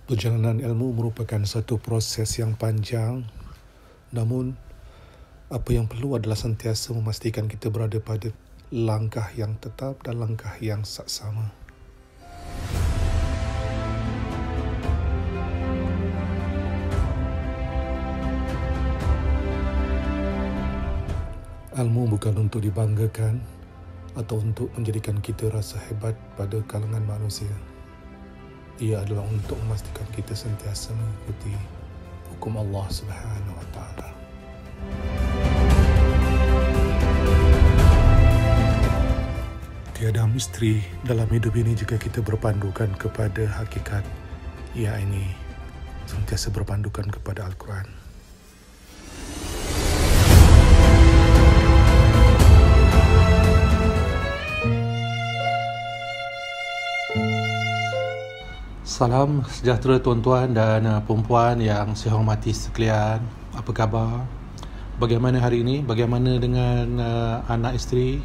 Perjalanan ilmu merupakan satu proses yang panjang, namun apa yang perlu adalah sentiasa memastikan kita berada pada langkah yang tetap dan langkah yang saksama. Ilmu bukan untuk dibanggakan atau untuk menjadikan kita rasa hebat pada kalangan manusia. Ia adalah untuk memastikan kita sentiasa mengikuti hukum Allah Subhanahu Wa Taala. Tiada misteri dalam hidup ini jika kita berpandukan kepada hakikat, yakni sentiasa berpandukan kepada Al-Quran. Salam sejahtera tuan-tuan dan perempuan yang saya hormati sekalian. Apa khabar? Bagaimana hari ini? Bagaimana dengan anak isteri?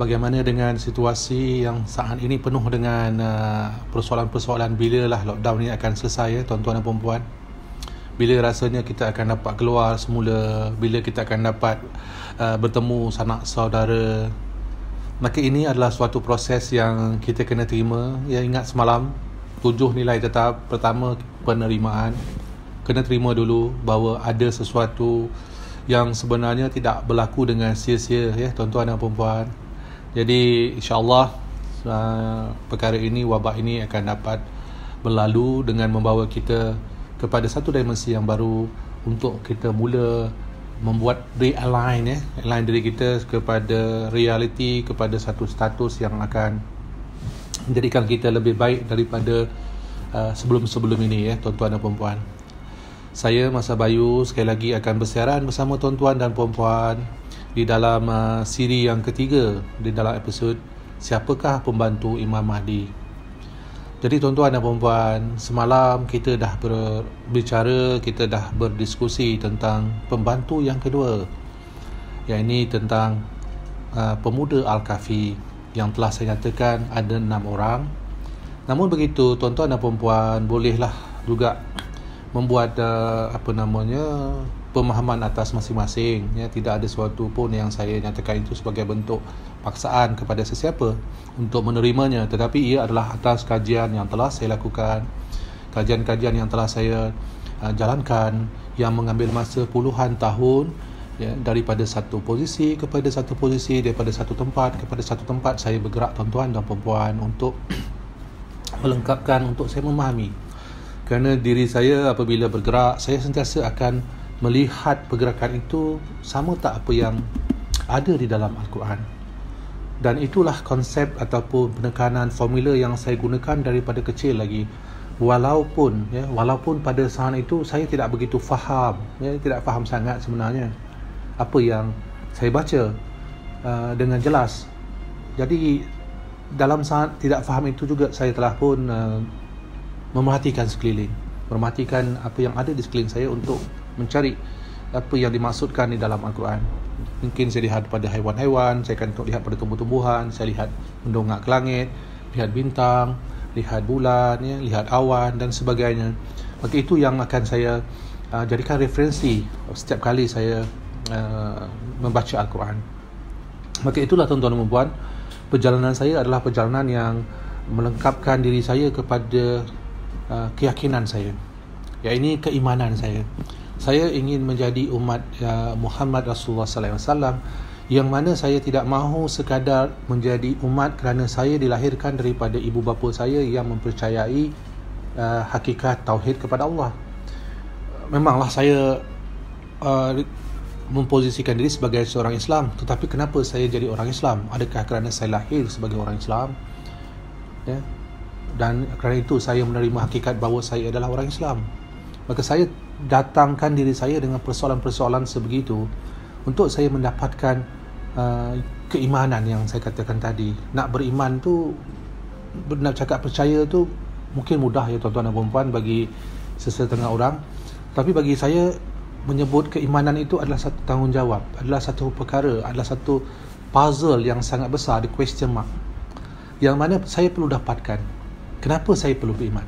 Bagaimana dengan situasi yang saat ini penuh dengan persoalan-persoalan bilalah lockdown ini akan selesai, tuan-tuan dan perempuan? Bila rasanya kita akan dapat keluar semula? Bila kita akan dapat bertemu sanak saudara? Maka ini adalah suatu proses yang kita kena terima. Ya, ingat semalam 7 nilai tetap. Pertama, penerimaan. Kena terima dulu bahawa ada sesuatu yang sebenarnya tidak berlaku dengan sia-sia, ya tuan-tuan dan perempuan. Jadi insya-Allah perkara ini, wabak ini akan dapat berlalu dengan membawa kita kepada satu dimensi yang baru untuk kita mula membuat realign, align diri kita kepada reality, kepada satu status yang akan menjadikan kita lebih baik daripada sebelum-sebelum ini, tuan-tuan dan perempuan. Saya Masa Bayu sekali lagi akan bersiaran bersama tuan-tuan dan perempuan di dalam siri yang ketiga, di dalam episod Siapakah Pembantu Imam Mahdi. Jadi tuan-tuan dan perempuan, semalam kita dah berbicara, kita dah berdiskusi tentang pembantu yang kedua, yang ini tentang pemuda Al-Kahfi yang telah saya nyatakan ada 6 orang. Namun begitu tuan-tuan dan perempuan, bolehlah juga membuat pemahaman atas masing-masing, ya. Tidak ada sesuatu pun yang saya nyatakan itu sebagai bentuk paksaan kepada sesiapa untuk menerimanya, tetapi ia adalah atas kajian yang telah saya lakukan, kajian-kajian yang telah saya jalankan, yang mengambil masa puluhan tahun, ya, daripada satu posisi kepada satu posisi, daripada satu tempat kepada satu tempat saya bergerak, tuan-tuan dan perempuan, untuk melengkapkan, untuk saya memahami. Kerana diri saya apabila bergerak, saya sentiasa akan melihat pergerakan itu sama tak apa yang ada di dalam Al-Quran. Dan itulah konsep ataupun penekanan formula yang saya gunakan daripada kecil lagi. Walaupun pada saat itu saya tidak begitu faham, tidak faham sangat sebenarnya apa yang saya baca dengan jelas. Jadi dalam saat tidak faham itu juga saya telah pun memerhatikan sekeliling, memerhatikan apa yang ada di sekeliling saya untuk mencari apa yang dimaksudkan di dalam Al-Quran. Mungkin saya lihat pada haiwan-haiwan, saya akan lihat pada tumbuh-tumbuhan, saya lihat mendongak ke langit, lihat bintang, lihat bulan, lihat awan dan sebagainya. Maka itu yang akan saya jadikan referensi setiap kali saya membaca Al-Quran. Maka itulah tuan-tuan dan puan, perjalanan saya adalah perjalanan yang melengkapkan diri saya kepada keyakinan saya, iaitu keimanan saya. Saya ingin menjadi umat Muhammad Rasulullah sallallahu alaihi wasallam, yang mana saya tidak mahu sekadar menjadi umat kerana saya dilahirkan daripada ibu bapa saya yang mempercayai hakikat tauhid kepada Allah. Memanglah saya memposisikan diri sebagai seorang Islam, tetapi kenapa saya jadi orang Islam? Adakah kerana saya lahir sebagai orang Islam, ya? Dan kerana itu saya menerima hakikat bahawa saya adalah orang Islam. Maka saya datangkan diri saya dengan persoalan-persoalan sebegitu untuk saya mendapatkan keimanan yang saya katakan tadi. Nak beriman tu, nak cakap percaya tu mungkin mudah, ya tuan-tuan dan perempuan, bagi sesetengah orang. Tapi bagi saya, menyebut keimanan itu adalah satu tanggungjawab, adalah satu perkara, adalah satu puzzle yang sangat besar, the question mark, yang mana saya perlu dapatkan. Kenapa saya perlu beriman?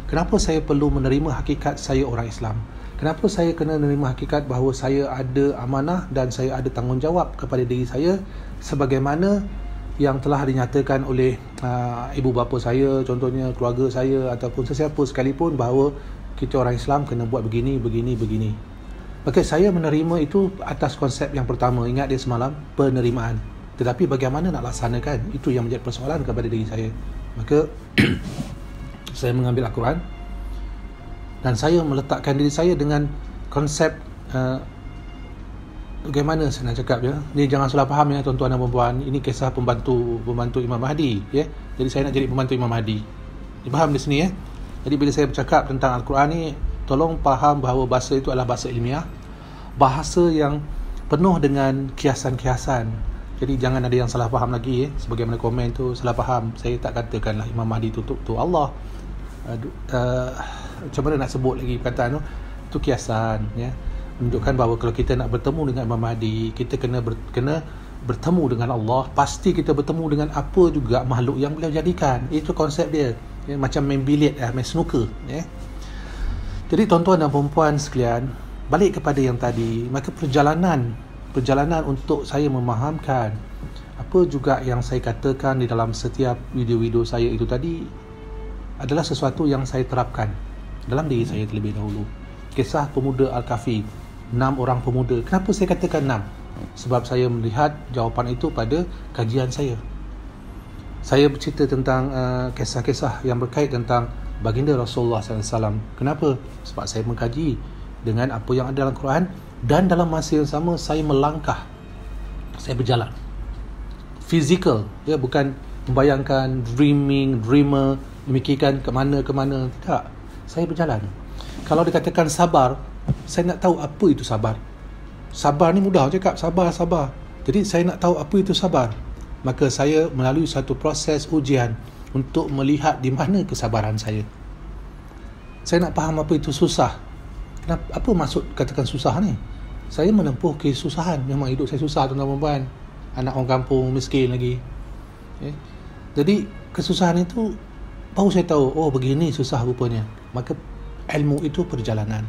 Kenapa saya perlu menerima hakikat saya orang Islam? Kenapa saya kena menerima hakikat bahawa saya ada amanah dan saya ada tanggungjawab kepada diri saya sebagaimana yang telah dinyatakan oleh ibu bapa saya, contohnya keluarga saya ataupun sesiapa sekalipun, bahawa kita orang Islam kena buat begini. Maka saya menerima itu atas konsep yang pertama. Ingat dia semalam, penerimaan. Tetapi bagaimana nak laksanakan, itu yang menjadi persoalan kepada diri saya. Maka saya mengambil Al-Quran dan saya meletakkan diri saya dengan konsep bagaimana saya nak cakap ya. Ni jangan salah faham ya tuan-tuan dan puan-puan. Ini kisah pembantu Imam Mahdi ya. Jadi saya nak jadi pembantu Imam Mahdi. Dipaham di sini ya. Jadi bila saya bercakap tentang Al-Quran ni, tolong faham bahawa bahasa itu adalah bahasa ilmiah, bahasa yang penuh dengan kiasan-kiasan. Jadi jangan ada yang salah faham lagi ya. Sebagaimana komen tu salah faham. Saya tak katakanlah Imam Mahdi tu Allah. Macam mana nak sebut lagi perkataan tu? Itu kiasan ya. Menunjukkan bahawa kalau kita nak bertemu dengan Imam Mahdi, kita kena bertemu dengan Allah. Pasti kita bertemu dengan apa juga makhluk yang beliau jadikan. Itu konsep dia ya, macam main bilik main snooker ya. Jadi tuan-tuan dan puan-puan sekalian, balik kepada yang tadi, maka perjalanan untuk saya memahamkan apa juga yang saya katakan di dalam setiap video-video saya itu tadi adalah sesuatu yang saya terapkan dalam diri saya terlebih dahulu. Kisah pemuda Al-Kahfi, 6 orang pemuda. Kenapa saya katakan 6? Sebab saya melihat jawapan itu pada kajian saya. Saya bercerita tentang kisah-kisah yang berkait tentang baginda Rasulullah SAW. Kenapa? Sebab saya mengkaji dengan apa yang ada dalam Quran, dan dalam masa yang sama saya melangkah, saya berjalan fizikal ya, bukan membayangkan, dreamer, memikirkan ke mana, tidak. Saya berjalan. Kalau dikatakan sabar, saya nak tahu apa itu sabar. Sabar ni mudah cakap, sabar. Jadi saya nak tahu apa itu sabar. Maka saya melalui satu proses ujian untuk melihat di mana kesabaran saya. Saya nak faham apa itu susah. Apa maksud katakan susah ni? Saya menempuh kesusahan. Memang hidup saya susah tuan-tuan dan puan. Anak orang kampung, miskin lagi. Jadi kesusahan itu baru saya tahu, oh begini susah rupanya. Maka ilmu itu perjalanan.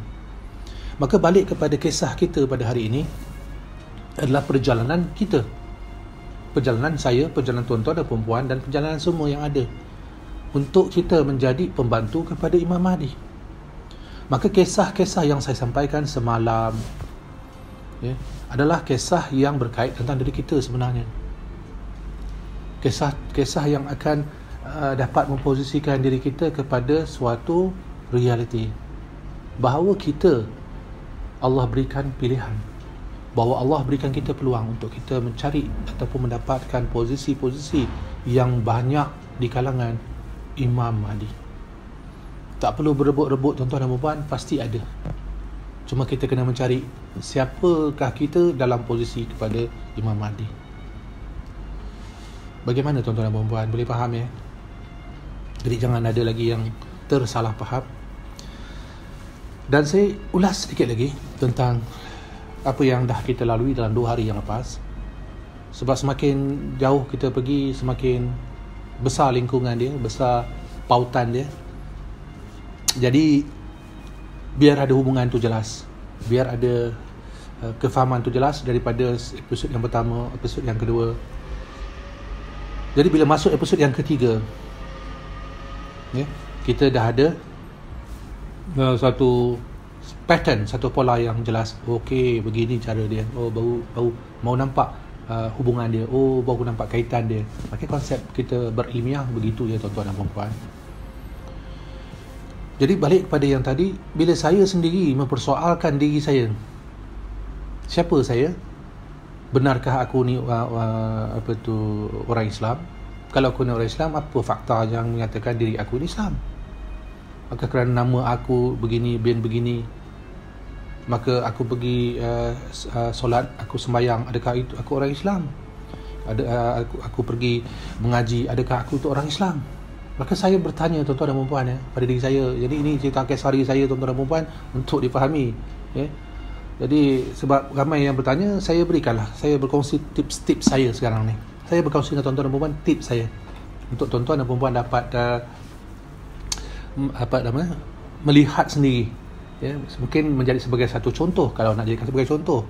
Maka balik kepada kisah kita pada hari ini adalah perjalanan kita. Perjalanan saya, perjalanan tuan-tuan dan perempuan, dan perjalanan semua yang ada untuk kita menjadi pembantu kepada Imam Mahdi. Maka kisah-kisah yang saya sampaikan semalam adalah kisah yang berkait tentang diri kita sebenarnya. Kisah yang akan dapat memposisikan diri kita kepada suatu realiti, bahawa kita, Allah berikan pilihan, bahawa Allah berikan kita peluang untuk kita mencari ataupun mendapatkan posisi-posisi yang banyak di kalangan Imam Mahdi. Tak perlu berebut-rebut tuan-tuan dan puan, pasti ada. Cuma kita kena mencari siapakah kita dalam posisi kepada Imam Mahdi. Bagaimana tuan-tuan dan puan, boleh faham ya? Jadi jangan ada lagi yang tersalah faham. Dan saya ulas sedikit lagi tentang apa yang dah kita lalui dalam 2 hari yang lepas. Sebab semakin jauh kita pergi, semakin besar lingkungan dia, besar pautan dia. Jadi biar ada hubungan tu jelas, biar ada kefahaman tu jelas daripada episod yang pertama, episod yang kedua. Jadi bila masuk episod yang ketiga, kita dah ada satu pattern, satu pola yang jelas. Okey, begini cara dia. Oh, baru mau nampak hubungan dia. Oh, baru nampak kaitan dia. Maka konsep kita berilmiah begitu ya tuan-tuan dan puan-puan. Jadi balik kepada yang tadi, bila saya sendiri mempersoalkan diri saya, siapa saya? Benarkah aku ni orang Islam? Kalau aku ni orang Islam, apa fakta yang menyatakan diri aku ni Islam? Maka kerana nama aku begini, begini, maka aku pergi solat, aku sembahyang, adakah itu aku orang Islam? Aku pergi mengaji, adakah aku itu orang Islam? Maka saya bertanya tuan-tuan dan puan pada diri saya. Jadi ini cerita kisah diri saya tuan-tuan dan puan untuk difahami. Jadi sebab ramai yang bertanya, saya berikanlah, saya berkongsi tips-tips saya sekarang ni. Saya berkongsi dengan tuan-tuan dan puan tips saya untuk tuan-tuan dan puan dapat melihat sendiri, ya, mungkin menjadi sebagai satu contoh, kalau nak jadikan sebagai contoh,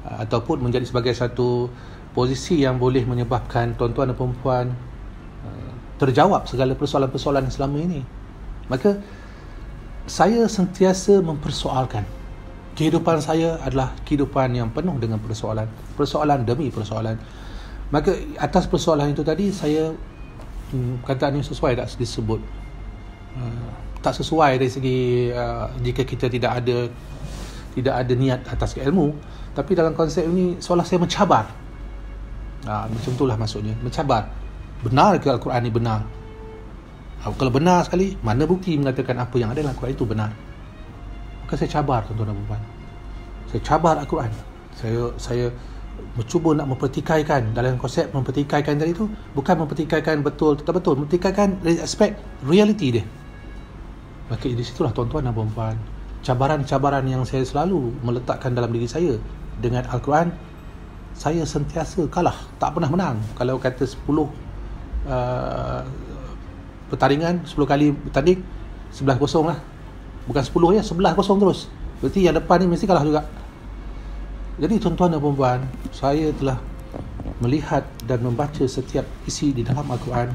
ataupun menjadi sebagai satu posisi yang boleh menyebabkan tuan-tuan dan perempuan terjawab segala persoalan-persoalan selama ini. Maka saya sentiasa mempersoalkan. Kehidupan saya adalah kehidupan yang penuh dengan persoalan demi persoalan. Maka atas persoalan itu tadi, saya kata ini sesuai tak disebut, tak sesuai dari segi jika kita tidak ada niat atas ilmu, tapi dalam konsep ini seolah saya mencabar. Macam itulah maksudnya, mencabar. Benar ke Al-Quran ni benar? Kalau benar sekali, mana bukti mengatakan apa yang ada dalam Al-Quran itu benar? Maka saya cabar, tuan-tuan dan puan. Saya cabar Al-Quran. Saya mencuba nak mempertikaikan. Dalam konsep mempertikaikan tadi tu, bukan mempertikaikan betul tak betul, mempertikaikan dari aspek reality dia. Maka di situlah, tuan-tuan dan puan, cabaran-cabaran yang saya selalu meletakkan dalam diri saya dengan Al-Quran. Saya sentiasa kalah, tak pernah menang. Kalau kata 10 pertandingan, 10 kali bertanding, 11-0 lah. Bukan 10 ya, 11-0 terus. Berarti yang depan ni mesti kalah juga. Jadi tuan-tuan dan puan, saya telah melihat dan membaca setiap isi di dalam Al-Quran.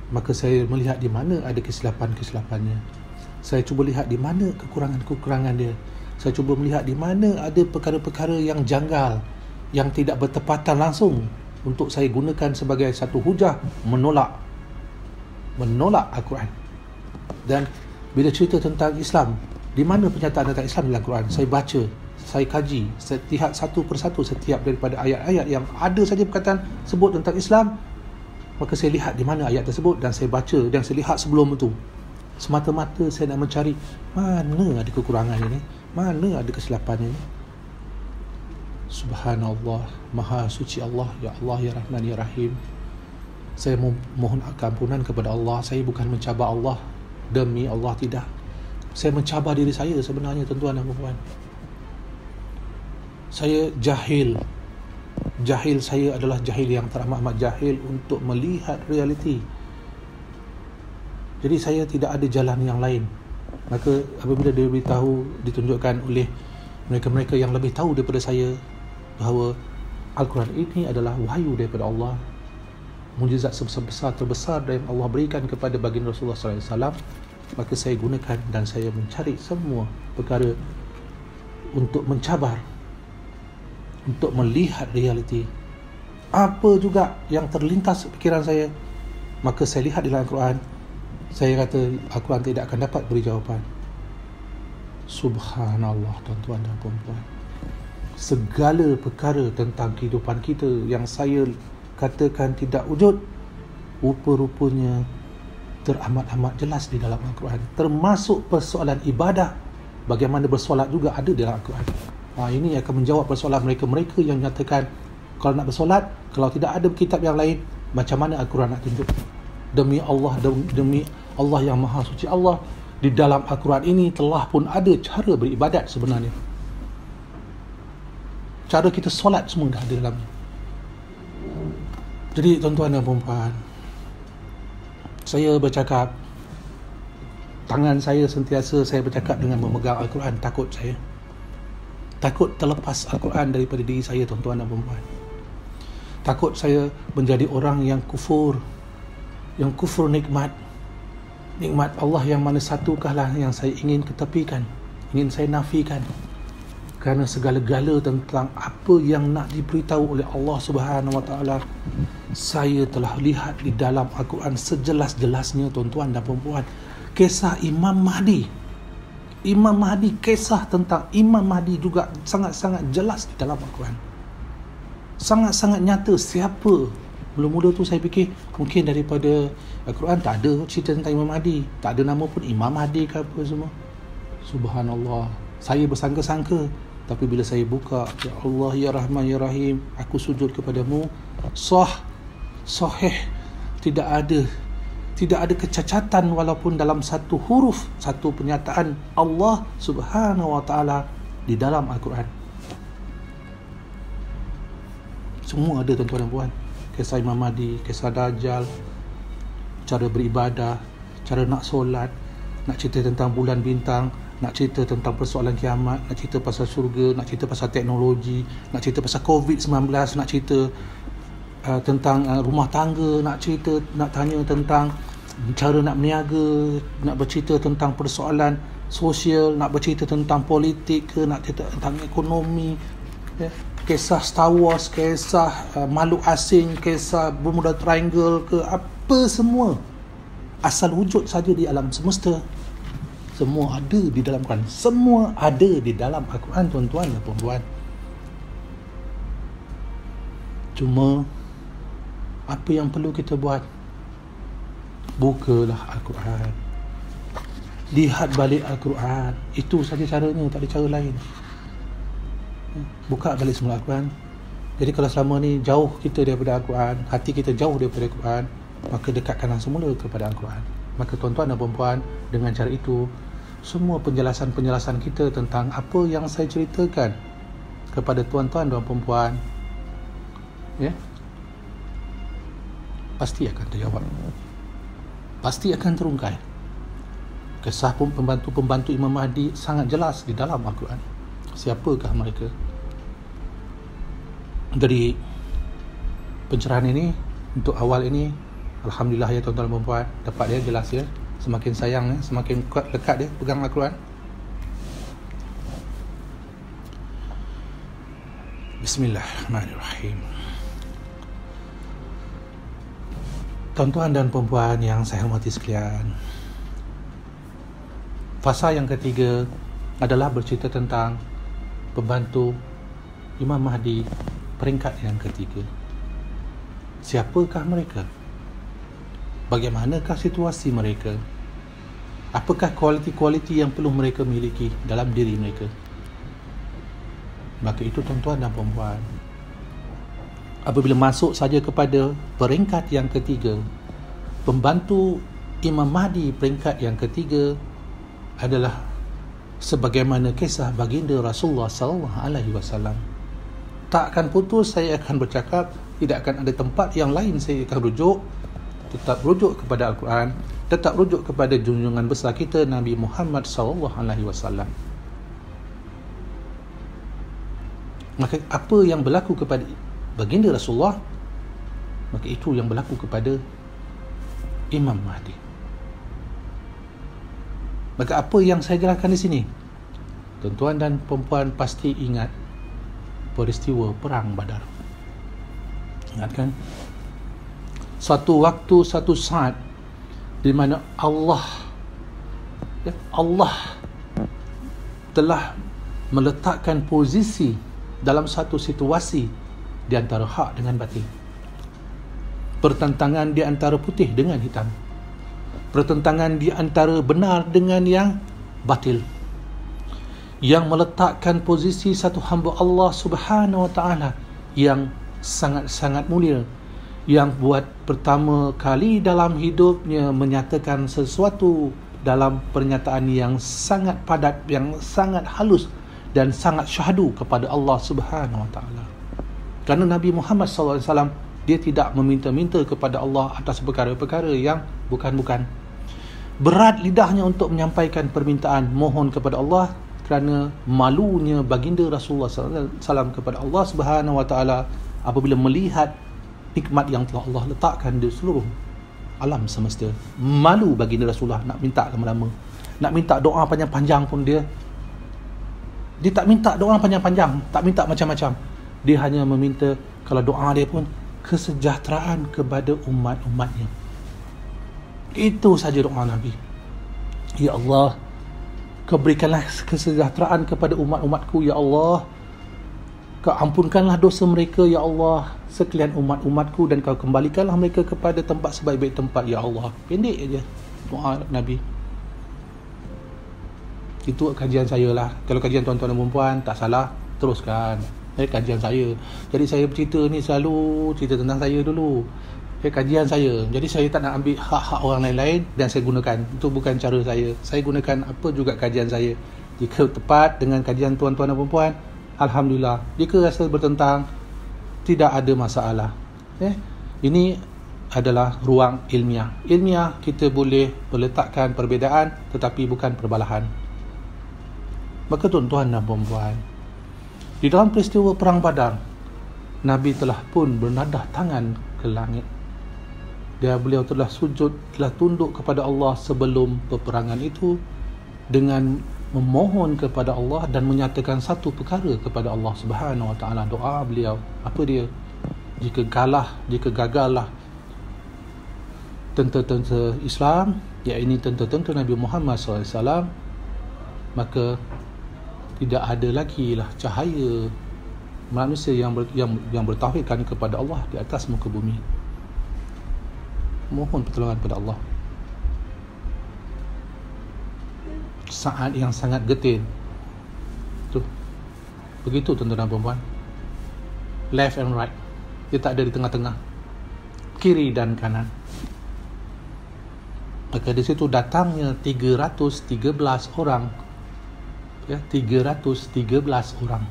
Maka saya melihat di mana ada kesilapan-kesilapannya. Saya cuba lihat di mana kekurangan-kekurangan dia. Saya cuba melihat di mana ada perkara-perkara yang janggal, yang tidak bertepatan langsung, untuk saya gunakan sebagai satu hujah menolak Al-Quran. Dan bila cerita tentang Islam, di mana pernyataan tentang Islam dalam Al-Quran, saya baca, saya kaji, saya lihat satu persatu setiap daripada ayat-ayat yang ada saja perkataan sebut tentang Islam. Maka saya lihat di mana ayat tersebut, dan saya baca, dan saya lihat sebelum itu. Semata-mata saya nak mencari mana ada kekurangannya ni, mana ada kesilapannya ni. Subhanallah, Maha Suci Allah, Ya Allah, Ya Rahman, Ya Rahim. Saya mohon keampunan kepada Allah. Saya bukan mencabar Allah, demi Allah tidak. Saya mencabar diri saya sebenarnya, tuan-tuan dan puan. Saya jahil. Jahil saya adalah jahil yang teramat-amat jahil untuk melihat realiti. Jadi saya tidak ada jalan yang lain. Maka apabila dia beritahu, ditunjukkan oleh mereka-mereka yang lebih tahu daripada saya bahawa Al-Quran ini adalah wahyu daripada Allah, mukjizat sebesar terbesar yang Allah berikan kepada baginda Rasulullah SAW, maka saya gunakan dan saya mencari semua perkara untuk mencabar, untuk melihat realiti. Apa juga yang terlintas fikiran saya, maka saya lihat di dalam Al-Quran. Saya kata Al-Quran tidak akan dapat beri jawapan. Subhanallah, tuan-tuan dan puan-puan. Segala perkara tentang kehidupan kita yang saya katakan tidak wujud, rupa-rupanya teramat-amat jelas di dalam Al-Quran. Termasuk persoalan ibadah, bagaimana bersolat juga ada di dalam Al-Quran. Ini akan menjawab persoalan mereka-mereka yang menyatakan kalau nak bersolat, kalau tidak ada kitab yang lain, macam mana Al-Quran nak tunjuk? Demi Allah yang Maha Suci Allah, di dalam Al-Quran ini telah pun ada cara beribadat sebenarnya. Cara kita solat semua dah ada dalamnya. Jadi tuan-tuan dan puan-puan, saya bercakap, tangan saya sentiasa saya bercakap dengan memegang Al-Quran. Takut saya, takut terlepas Al-Quran daripada diri saya, tuan-tuan dan puan-puan. Takut saya menjadi orang yang kufur, yang kufur nikmat Allah yang mana satukahlah yang saya ingin ketepikan, ingin saya nafikan. Kerana segala-gala tentang apa yang nak diberitahu oleh Allah Subhanahu Wa Taala, saya telah lihat di dalam Al-Quran sejelas-jelasnya, tuan-tuan dan puan-puan. Kisah Imam Mahdi, kisah tentang Imam Mahdi juga sangat-sangat jelas di dalam Al-Quran. Sangat-sangat nyata. Siapa? Mula-mula tu saya fikir mungkin daripada Al-Quran tak ada cerita tentang Imam Mahdi, tak ada nama pun Imam Mahdi ke apa semua. Subhanallah, saya bersangka-sangka. Tapi bila saya buka, Ya Allah, Ya Rahman, Ya Rahim, aku sujud kepadamu, sahih, tidak ada kecacatan walaupun dalam satu huruf, satu pernyataan Allah Subhanahu Wa Taala di dalam Al-Quran. Semua ada, tuan-tuan dan puan. Kisah Imam Mahdi, kisah Dajjal, cara beribadah, cara nak solat, nak cerita tentang bulan bintang, nak cerita tentang persoalan kiamat, nak cerita pasal syurga, nak cerita pasal teknologi, nak cerita pasal COVID-19, nak cerita tentang rumah tangga, nak cerita, nak tanya tentang cara nak berniaga, nak bercerita tentang persoalan sosial, nak bercerita tentang politik ke, nak cerita tentang ekonomi, kisah Star Wars, kisah makhluk asing, kisah Bermuda Triangle ke, apa semua, asal wujud saja di alam semesta, semua ada di dalam Quran. Semua ada di dalam Al-Quran, tuan-tuan dan puan-puan. Cuma apa yang perlu kita buat? Bukalah Al-Quran, lihat balik Al-Quran. Itu saja caranya, tak ada cara lain. Buka balik semula Al-Quran. Jadi kalau selama ni jauh kita daripada Al-Quran, hati kita jauh daripada Al-Quran, maka dekatkanlah semula kepada Al-Quran. Maka tuan-tuan dan puan-puan, dengan cara itu, semua penjelasan-penjelasan kita tentang apa yang saya ceritakan kepada tuan-tuan dan puan-puan, pasti akan terjawab, pasti akan terungkai. Kisah pembantu-pembantu Imam Mahdi sangat jelas di dalam Al-Quran. Siapakah mereka? Dari pencerahan ini, untuk awal ini, alhamdulillah ya tuan-tuan dan puan-puan, dapat dia jelas ya. Semakin sayang ya, semakin dekat dia pegang Al-Quran. Bismillahirrahmanirrahim. Tuan-tuan dan puan-puan yang saya hormati sekalian, fasa yang ketiga adalah bercerita tentang pembantu Imam Mahdi peringkat yang ketiga. Siapakah mereka? Bagaimanakah situasi mereka? Apakah kualiti-kualiti yang perlu mereka miliki dalam diri mereka? Maka itu tuan-tuan dan puan-puan, apabila masuk saja kepada peringkat yang ketiga, pembantu Imam Mahdi peringkat yang ketiga adalah sebagaimana kisah baginda Rasulullah SAW. Tak akan putus saya akan bercakap, tidak akan ada tempat yang lain saya akan rujuk, tetap rujuk kepada Al-Quran, tetap rujuk kepada junjungan besar kita Nabi Muhammad SAW. Maka apa yang berlaku kepada baginda Rasulullah, maka itu yang berlaku kepada Imam Mahdi. Maka apa yang saya jelaskan di sini, tuan-tuan dan perempuan pasti ingat peristiwa Perang Badar. Ingat kan? Suatu waktu, satu saat di mana Allah telah meletakkan posisi dalam satu situasi di antara hak dengan batil, pertentangan di antara putih dengan hitam, pertentangan di antara benar dengan yang batil, yang meletakkan posisi satu hamba Allah Subhanahu wa ta'ala yang sangat-sangat mulia, yang buat pertama kali dalam hidupnya menyatakan sesuatu dalam pernyataan yang sangat padat, yang sangat halus dan sangat syahdu kepada Allah Subhanahu wa ta'ala. Kerana Nabi Muhammad SAW, dia tidak meminta-minta kepada Allah atas perkara-perkara yang bukan-bukan. Berat lidahnya untuk menyampaikan permintaan mohon kepada Allah kerana malunya baginda Rasulullah SAW kepada Allah Subhanahu wa ta'ala apabila melihat nikmat yang telah Allah letakkan di seluruh alam semesta. Malu baginda Rasulullah nak minta lama-lama, nak minta doa panjang-panjang pun dia tak minta doa panjang-panjang, tak minta macam-macam. Dia hanya meminta, kalau doa dia pun kesejahteraan kepada umat-umatnya. Itu saja doa Nabi. Ya Allah, Kau berikanlah kesejahteraan kepada umat-umatku, Ya Allah. Kau ampunkanlah dosa mereka, Ya Allah, sekalian umat-umatku, dan Kau kembalikanlah mereka kepada tempat sebaik-baik tempat, Ya Allah. Pendek aja doa Nabi. Itu kajian saya lah. Kalau kajian tuan-tuan dan perempuan tak salah, teruskan. Kajian saya. Jadi saya bercerita ni selalu cerita tentang saya dulu. Kajian saya. Jadi saya tak nak ambil hak-hak orang lain-lain dan saya gunakan. Itu bukan cara saya. Saya gunakan apa juga kajian saya. Jika tepat dengan kajian tuan-tuan dan perempuan, alhamdulillah. Jika rasa bertentang, tidak ada masalah. Ini adalah ruang ilmiah. Ilmiah kita boleh meletakkan perbezaan tetapi bukan perbalahan. Maka tuan-tuan dan puan-puan, di dalam peristiwa Perang Badar, Nabi telah pun bernadah tangan ke langit. Beliau telah sujud, telah tunduk kepada Allah sebelum peperangan itu dengan memohon kepada Allah dan menyatakan satu perkara kepada Allah Subhanahu Wa Taala. Doa beliau, apa dia? Jika gagallah tentera-tentera Islam, iaitu tentera-tentera Nabi Muhammad SAW, maka tidak ada lagi lah cahaya manusia yang bertauhidkan kepada Allah di atas muka bumi. Mohon pertolongan kepada Allah. Saat yang sangat getir. Tu. Begitu tuan-tuan dan puan-puan. Left and right. Dia tak ada di tengah-tengah. Kiri dan kanan. Maka di situ datangnya 313 orang. Ya, 313 orang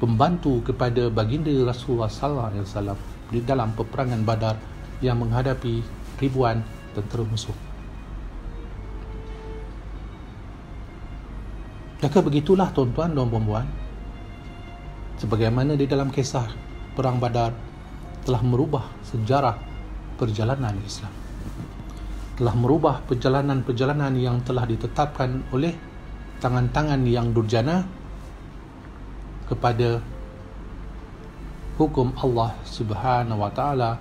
pembantu kepada baginda Rasulullah sallallahu alaihi wasallam di dalam peperangan Badar yang menghadapi ribuan tentera musuh. Maka begitulah tuan-tuan dan puan-puan, sebagaimana di dalam kisah Perang Badar telah merubah sejarah perjalanan Islam, telah merubah perjalanan-perjalanan yang telah ditetapkan oleh tangan-tangan yang durjana kepada hukum Allah Subhanahu Wa Taala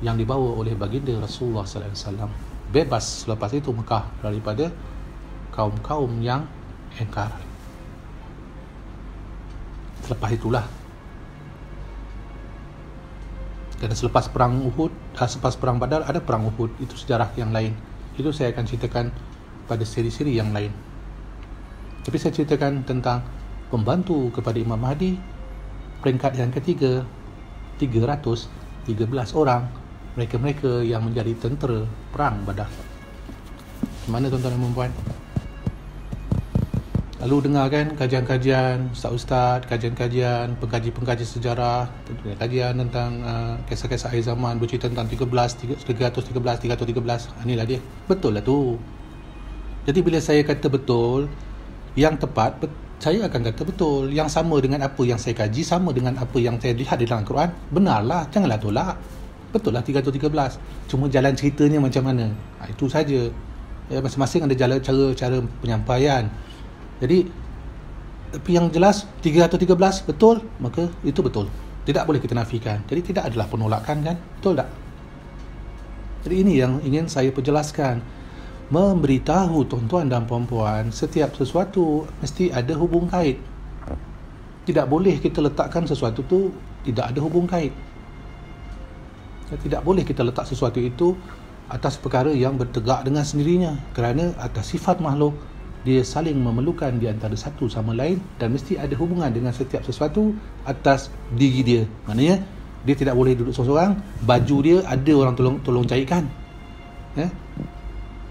yang dibawa oleh baginda Rasulullah sallallahu alaihi wasallam. Bebas selepas itu Mekah daripada kaum-kaum yang engkar. Selepas itulah, dan selepas perang Uhud, selepas perang Badar ada perang Uhud, itu sejarah yang lain. Itu saya akan ceritakan pada siri-siri yang lain. Tapi saya ceritakan tentang pembantu kepada Imam Mahdi, peringkat yang ketiga, 313 orang, mereka-mereka yang menjadi tentera perang Badar. Mana tuan-tuan dan puan-puan? Lalu dengarkan kajian-kajian ustaz-ustaz, kajian-kajian pengkaji-pengkaji sejarah, kajian tentang kisah-kisah akhir zaman, bercerita tentang 313. Inilah dia. Betul lah tu. Jadi bila saya kata betul, yang tepat, saya akan kata betul. Yang sama dengan apa yang saya kaji, sama dengan apa yang saya lihat di dalam Quran, benarlah, janganlah tolak. Betul lah 313. Cuma jalan ceritanya macam mana, itu saja. Masing-masing ada jalan cara penyampaian. Jadi, tapi yang jelas 313 betul, maka itu betul. Tidak boleh kita nafikan. Jadi tidak adalah penolakan, kan? Betul tak? Jadi ini yang ingin saya perjelaskan. Memberitahu tuan-tuan dan puan-puan, setiap sesuatu mesti ada hubung kait. Tidak boleh kita letakkan sesuatu tu tidak ada hubung kait. Tidak boleh kita letak sesuatu itu atas perkara yang bertegak dengan sendirinya, kerana atas sifat makhluk dia saling memerlukan di antara satu sama lain dan mesti ada hubungan dengan setiap sesuatu atas diri dia. Maknanya dia tidak boleh duduk seorang-seorang, baju dia ada orang tolong jahitkan.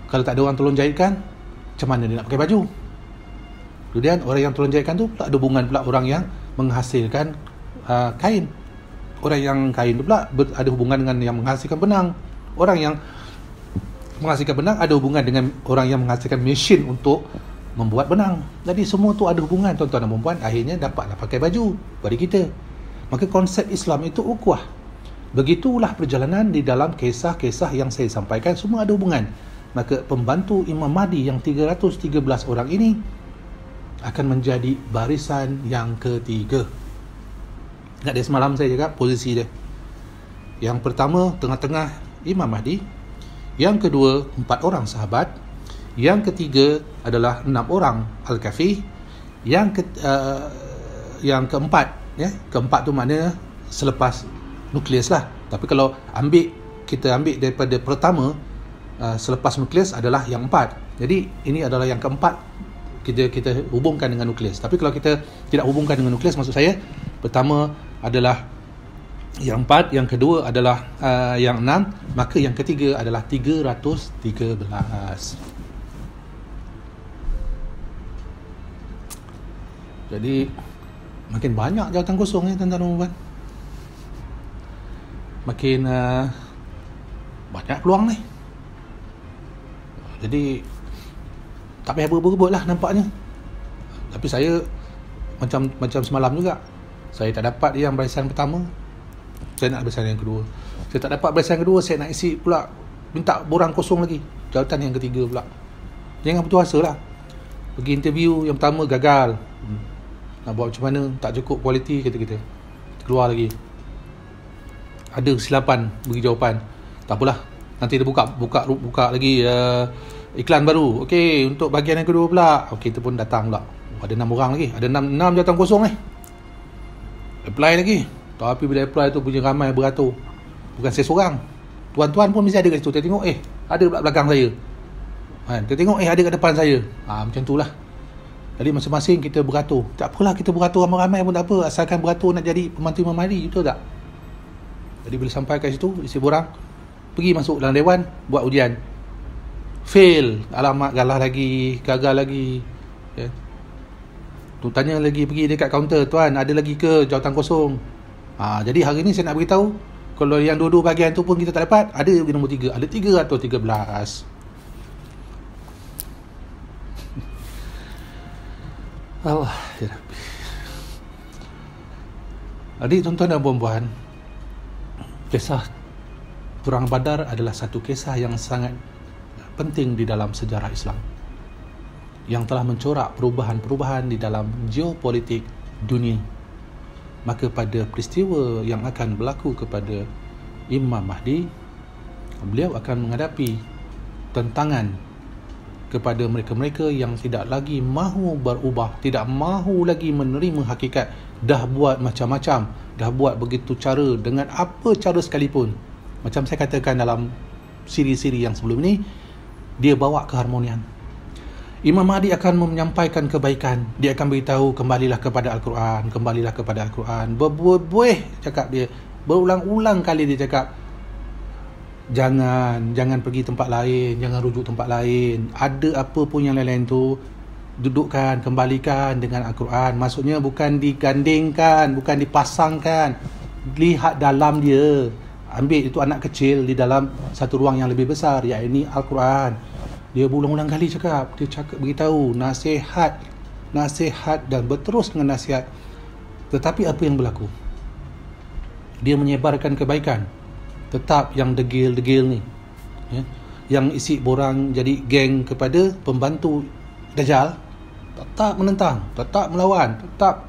Kalau tak ada orang tolong jahitkan, macam mana dia nak pakai baju? Kemudian orang yang tolong jahitkan tu tak ada hubungan pula orang yang menghasilkan kain. Orang yang kain tu pula ada hubungan dengan yang menghasilkan benang. Orang yang menghasilkan benang ada hubungan dengan orang yang menghasilkan mesin untuk membuat benang. Jadi semua tu ada hubungan, tuan-tuan dan puan-puan. Akhirnya dapatlah pakai baju bagi kita. Maka konsep Islam itu ukhuwah. Begitulah perjalanan di dalam kisah-kisah yang saya sampaikan, semua ada hubungan. Maka pembantu Imam Mahdi yang 313 orang ini akan menjadi barisan yang ketiga. Ingat dia semalam saya cakap posisi dia. Yang pertama tengah-tengah Imam Mahdi, yang kedua 4 orang sahabat, yang ketiga adalah 6 orang Al-Kafi, yang keempat, keempat tu maknanya selepas nukleus lah. Tapi kalau kita ambil daripada pertama, selepas nukleus adalah yang 4. Jadi ini adalah yang keempat, kita hubungkan dengan nukleus. Tapi kalau kita tidak hubungkan dengan nukleus, maksud saya pertama adalah yang 4, yang kedua adalah yang 6, maka yang ketiga adalah 313. Jadi makin banyak jawatan kosong tuan-tuan dan puan. makin banyak peluang ni. Jadi tak payah berebut lah nampaknya. Tapi saya macam semalam juga, saya tak dapat yang barisan pertama, saya nak barisan yang kedua. Saya tak dapat barisan kedua, saya nak isi pula, minta borang kosong lagi, jawatan yang ketiga pula. Jangan putus asa lah. Pergi interview yang pertama gagal, nak buat macam mana, tak cukup kualiti, kata-kata keluar lagi, ada kesilapan bagi jawapan. Tak apalah, nanti dia buka lagi iklan baru. Okey, untuk bahagian yang kedua pula. Okey, itu pun datang pula. Ada 6 orang lagi, ada 6 jawatan kosong ni. Apply lagi. Tapi bila apply tu punya ramai beratur. Bukan saya seorang. Tuan-tuan pun mesti ada kat situ. Dia tengok, ada kat belakang saya. Dia tengok, ada kat depan saya. Macam tu lah. Jadi masing-masing kita beratur. Tak apalah kita beratur ramai-ramai pun tak apa. Asalkan beratur nak jadi pembantu Imam Mahdi, betul tak? Jadi bila sampai kat situ, isi borang, pergi masuk dalam dewan, buat ujian. Fail. Alamak, galah lagi, gagal lagi. Tu tanya lagi, pergi dekat kaunter, tuan ada lagi ke jawatan kosong? Jadi hari ni saya nak beritahu, kalau yang dua-dua bahagian tu pun kita tak dapat, ada lagi nombor 3, ada 313. Allah ya Rabbi. Jadi tuan-tuan dan puan-puan, kisah Perang Badar adalah satu kisah yang sangat penting di dalam sejarah Islam, yang telah mencorak perubahan-perubahan di dalam geopolitik dunia. Maka pada peristiwa yang akan berlaku kepada Imam Mahdi, beliau akan menghadapi tentangan kepada mereka-mereka yang tidak lagi mahu berubah, tidak mahu lagi menerima hakikat. Dah buat macam-macam, dah buat begitu cara, dengan apa cara sekalipun. Macam saya katakan dalam siri-siri yang sebelum ini, dia bawa keharmonian. Imam Mahdi akan menyampaikan kebaikan. Dia akan beritahu, kembalilah kepada Al-Quran, kembalilah kepada Al-Quran. Berbuih cakap dia. Berulang-ulang kali dia cakap, Jangan pergi tempat lain, jangan rujuk tempat lain. Ada apa pun yang lain-lain tu, dudukkan, kembalikan dengan Al-Quran. Maksudnya bukan digandingkan, bukan dipasangkan. Lihat dalam dia. Ambil itu anak kecil di dalam satu ruang yang lebih besar, iaitu Al-Quran. Dia berulang-ulang kali cakap, dia cakap beritahu nasihat dan berterus dengan nasihat. Tetapi apa yang berlaku? Dia menyebarkan kebaikan. Tetap yang degil-degil ni, yang isi borang jadi geng kepada pembantu Dajjal, tetap menentang, tetap melawan, tetap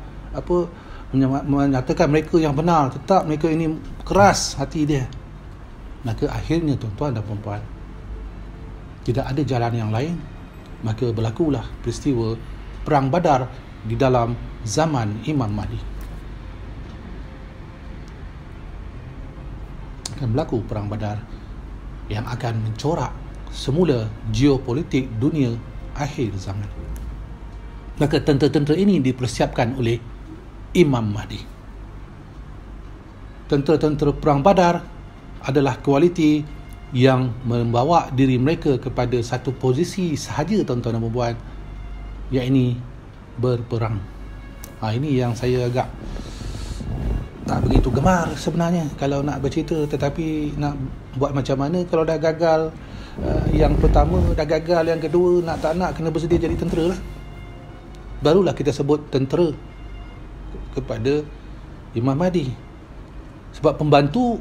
menyatakan mereka yang benar, tetap mereka ini keras hati dia. Maka akhirnya tuan-tuan dan puan-puan, tidak ada jalan yang lain, maka berlakulah peristiwa Perang Badar di dalam zaman Imam Mahdi. Akan berlaku Perang Badar yang akan mencorak semula geopolitik dunia akhir zaman. Maka tentera-tentera ini dipersiapkan oleh Imam Mahdi. Tentera-tentera Perang Badar adalah kualiti yang membawa diri mereka kepada satu posisi sahaja, tuan-tuan dan puan-puan, iaitu berperang. Ini yang saya agak tak begitu gemar sebenarnya kalau nak bercerita. Tetapi nak buat macam mana kalau dah gagal yang pertama, dah gagal yang kedua, nak tak nak kena bersedia jadi tentera lah. Barulah kita sebut tentera kepada Imam Mahdi. Sebab pembantu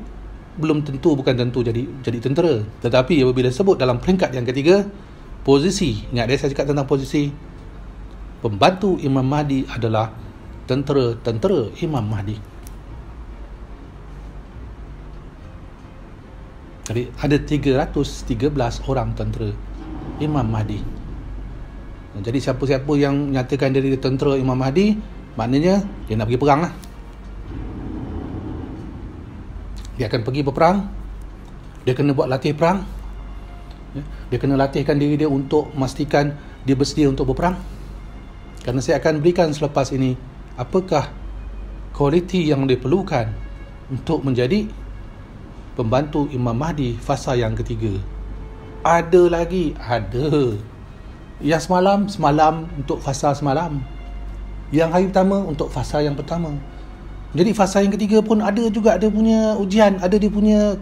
belum tentu, bukan tentu jadi tentera. Tetapi apabila sebut dalam peringkat yang ketiga, posisi, ingat saya cakap tentang posisi, pembantu Imam Mahdi adalah tentera Imam Mahdi. Jadi ada 313 orang tentera Imam Mahdi. Jadi siapa-siapa yang nyatakan diri tentera Imam Mahdi, maknanya dia nak pergi perang lah. Dia akan pergi berperang. Dia kena buat latih perang. Dia kena latihkan diri dia untuk memastikan dia bersedia untuk berperang. Kerana saya akan berikan selepas ini apakah kualiti yang diperlukan untuk menjadi pembantu Imam Mahdi fasa yang ketiga. Ada lagi, ada. Yang semalam untuk fasa semalam. Yang hari pertama untuk fasa yang pertama. Jadi fasa yang ketiga pun ada juga ada punya ujian, ada dia punya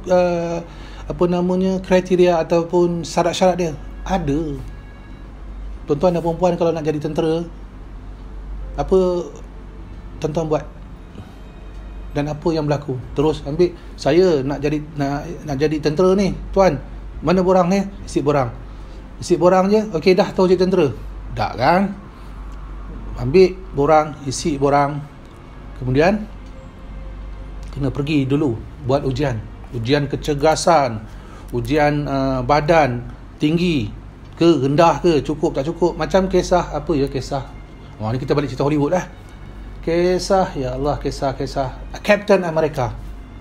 kriteria ataupun syarat-syarat dia. Ada. Tuan-tuan dan puan-puan, kalau nak jadi tentera, apa tuan-tuan buat? Dan apa yang berlaku? Terus ambil, saya nak jadi tentera ni, tuan. Mana borang ni? Isi borang. Isi borang je. Okey dah tahu jadi tentera. Tak kan? Ambil borang, isi borang. Kemudian kena pergi dulu buat ujian kecergasan, ujian badan tinggi ke, rendah ke, cukup tak cukup. Macam kisah ni kita balik cerita Hollywood lah. Kisah Captain America.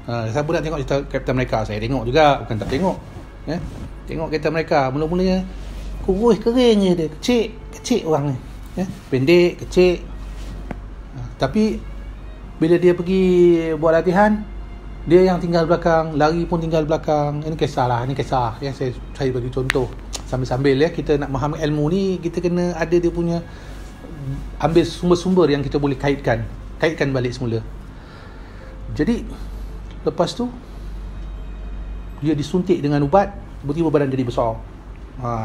Siapa nak tengok cerita Captain America? Saya tengok juga, bukan tak tengok. Tengok Captain America. Mula-mulanya kurus kering je dia, kecil orang ni. Pendek, kecil. Tapi bila dia pergi buat latihan, dia yang tinggal belakang, lari pun tinggal belakang. Ini kisah. Ya, saya bagi contoh. Sambil-sambil ya, kita nak memahami ilmu ni, kita kena ada dia punya, ambil sumber-sumber yang kita boleh kaitkan balik semula. Jadi lepas tu dia disuntik dengan ubat, tiba-tiba badan jadi besar.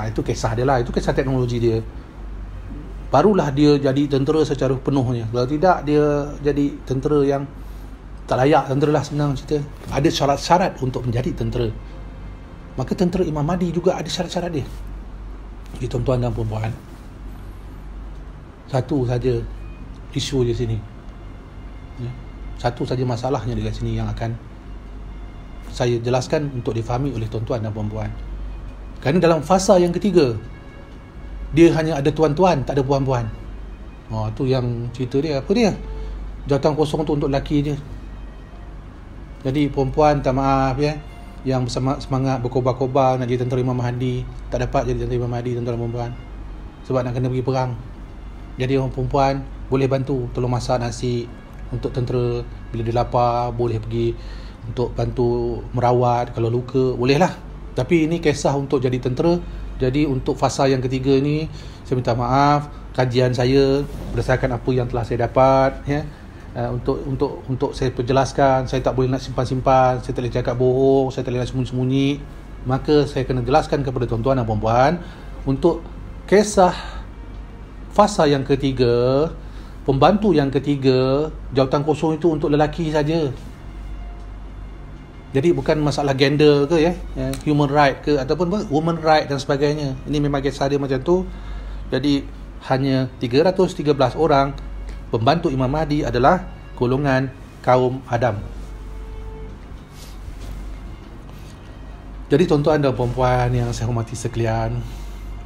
Itu kisah dia lah, itu kisah teknologi dia. Barulah dia jadi tentera secara penuhnya. Kalau tidak, dia jadi tentera yang tak layak tentera lah, senang cerita. Ada syarat-syarat untuk menjadi tentera. Maka tentera Imam Mahdi juga ada syarat-syarat dia. Jadi tuan-tuan dan puan-puan, satu saja isu di sini, satu saja masalahnya di sini yang akan saya jelaskan untuk difahami oleh tuan-tuan dan puan-puan. Kerana dalam fasa yang ketiga, dia hanya ada tuan-tuan, tak ada puan-puan. Tu yang cerita dia. Apa dia? Jawatan kosong tu untuk lelaki je. Jadi perempuan, tak maaf ya, yang semangat berkobar-kobar nak jadi tentera Imam Mahdi, tak dapat jadi tentera Imam Mahdi, tuan-tuan dan puan-puan, sebab nak kena pergi perang. Jadi orang perempuan boleh bantu, tolong masak nasi untuk tentera. Bila dia lapar, boleh pergi untuk bantu merawat. Kalau luka, boleh lah. Tapi ini kisah untuk jadi tentera. Jadi untuk fasa yang ketiga ni, saya minta maaf, kajian saya berdasarkan apa yang telah saya dapat, ya. Untuk saya perjelaskan, saya tak boleh nak simpan-simpan, saya tak boleh cakap bohong, saya tak boleh nak sembunyi-sembunyi. Maka saya kena jelaskan kepada tuan-tuan dan puan-puan untuk kisah fasa yang ketiga, pembantu yang ketiga, jawatan kosong itu untuk lelaki saja. Jadi bukan masalah gender ke ya, human right ke ataupun woman right dan sebagainya. Ini memang kisah dia macam tu. Jadi hanya 313 orang pembantu Imam Mahdi adalah golongan kaum Adam. Jadi tuan-tuan dan puan-puan yang saya hormati sekalian,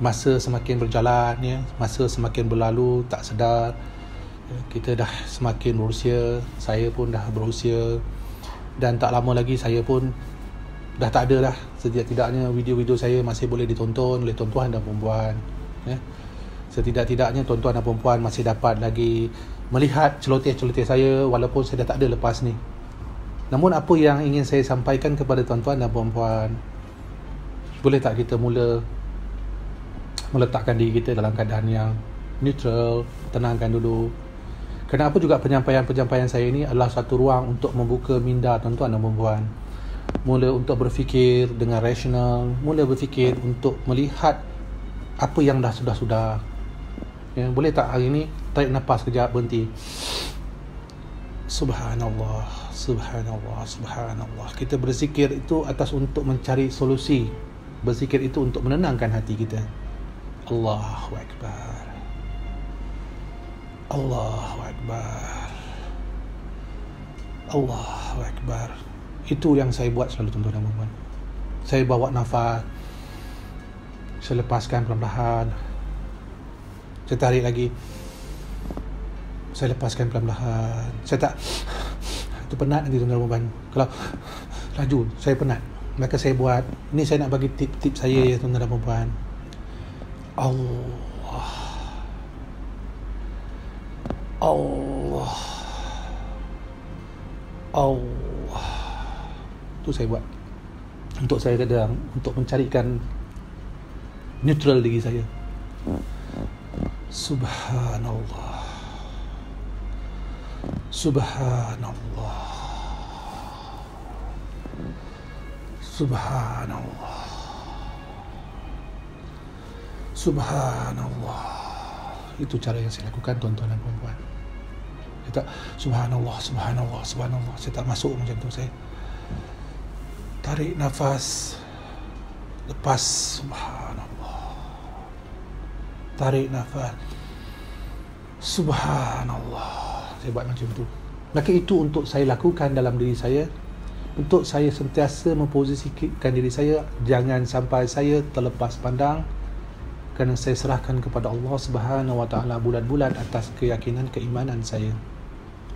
masa semakin berjalan ya, masa semakin berlalu tak sedar, kita dah semakin berusia, saya pun dah berusia. Dan tak lama lagi saya pun dah tak ada dah. Setidak-tidaknya video-video saya masih boleh ditonton oleh tuan-tuan dan perempuan, ya. Setidak-tidaknya tuan-tuan dan perempuan masih dapat lagi melihat celoteh-celoteh saya walaupun saya dah tak ada lepas ni. Namun apa yang ingin saya sampaikan kepada tuan-tuan dan perempuan, boleh tak kita mula meletakkan diri kita dalam keadaan yang neutral, tenangkan dulu. Kenapa juga penyampaian-penyampaian saya ini adalah satu ruang untuk membuka minda tuan-tuan dan puan-puan. Mula untuk berfikir dengan rasional, mula berfikir untuk melihat apa yang dah sudah-sudah. Ya, boleh tak hari ini tarik nafas kejap, berhenti. Subhanallah, subhanallah, subhanallah. Kita berzikir itu atas untuk mencari solusi. Berzikir itu untuk menenangkan hati kita. Allahu Akbar. Allahu Akbar. Allahu Akbar. Itu yang saya buat selalu tuan-tuan dan puan-puan. Saya bawa nafas, saya lepaskan perlahan-lahan, saya tarik lagi, saya lepaskan perlahan-lahan. Saya tak, itu penat nanti tuan-tuan dan puan-puan. Kalau laju saya penat. Maka saya buat, ini saya nak bagi tip-tip saya ya tuan-tuan dan puan-puan. Allah itu saya buat untuk saya kadang, untuk mencarikan neutral diri saya. Subhanallah. Subhanallah. Subhanallah. Subhanallah. Itu cara yang saya lakukan, tuan-tuan dan puan-puan. Saya tak subhanallah, subhanallah, subhanallah. Saya tak masuk macam tu. Saya tarik nafas, lepas, subhanallah. Tarik nafas, subhanallah. Saya buat macam tu. Maka itu untuk saya lakukan dalam diri saya, untuk saya sentiasa memposisikan diri saya, jangan sampai saya terlepas pandang, kerana saya serahkan kepada Allah Subhanahu Wa Taala bulat-bulat atas keyakinan keimanan saya.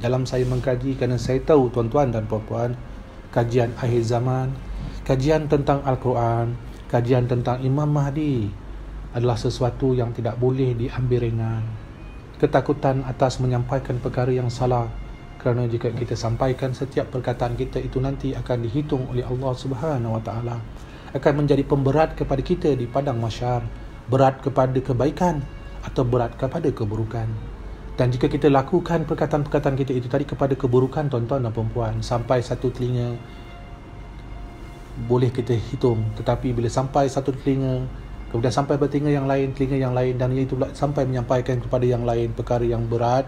Dalam saya mengkaji, kerana saya tahu tuan-tuan dan puan-puan, kajian akhir zaman, kajian tentang Al-Quran, kajian tentang Imam Mahdi adalah sesuatu yang tidak boleh diambil ringan. Ketakutan atas menyampaikan perkara yang salah, kerana jika kita sampaikan setiap perkataan kita itu nanti akan dihitung oleh Allah Subhanahu Wa Taala, akan menjadi pemberat kepada kita di padang mahsyar, berat kepada kebaikan atau berat kepada keburukan. Dan jika kita lakukan perkataan-perkataan kita itu tadi kepada keburukan, tuan-tuan dan perempuan, sampai satu telinga boleh kita hitung, tetapi bila sampai satu telinga, kemudian sampai bertelinga yang lain, telinga yang lain, dan itu pula sampai menyampaikan kepada yang lain perkara yang berat,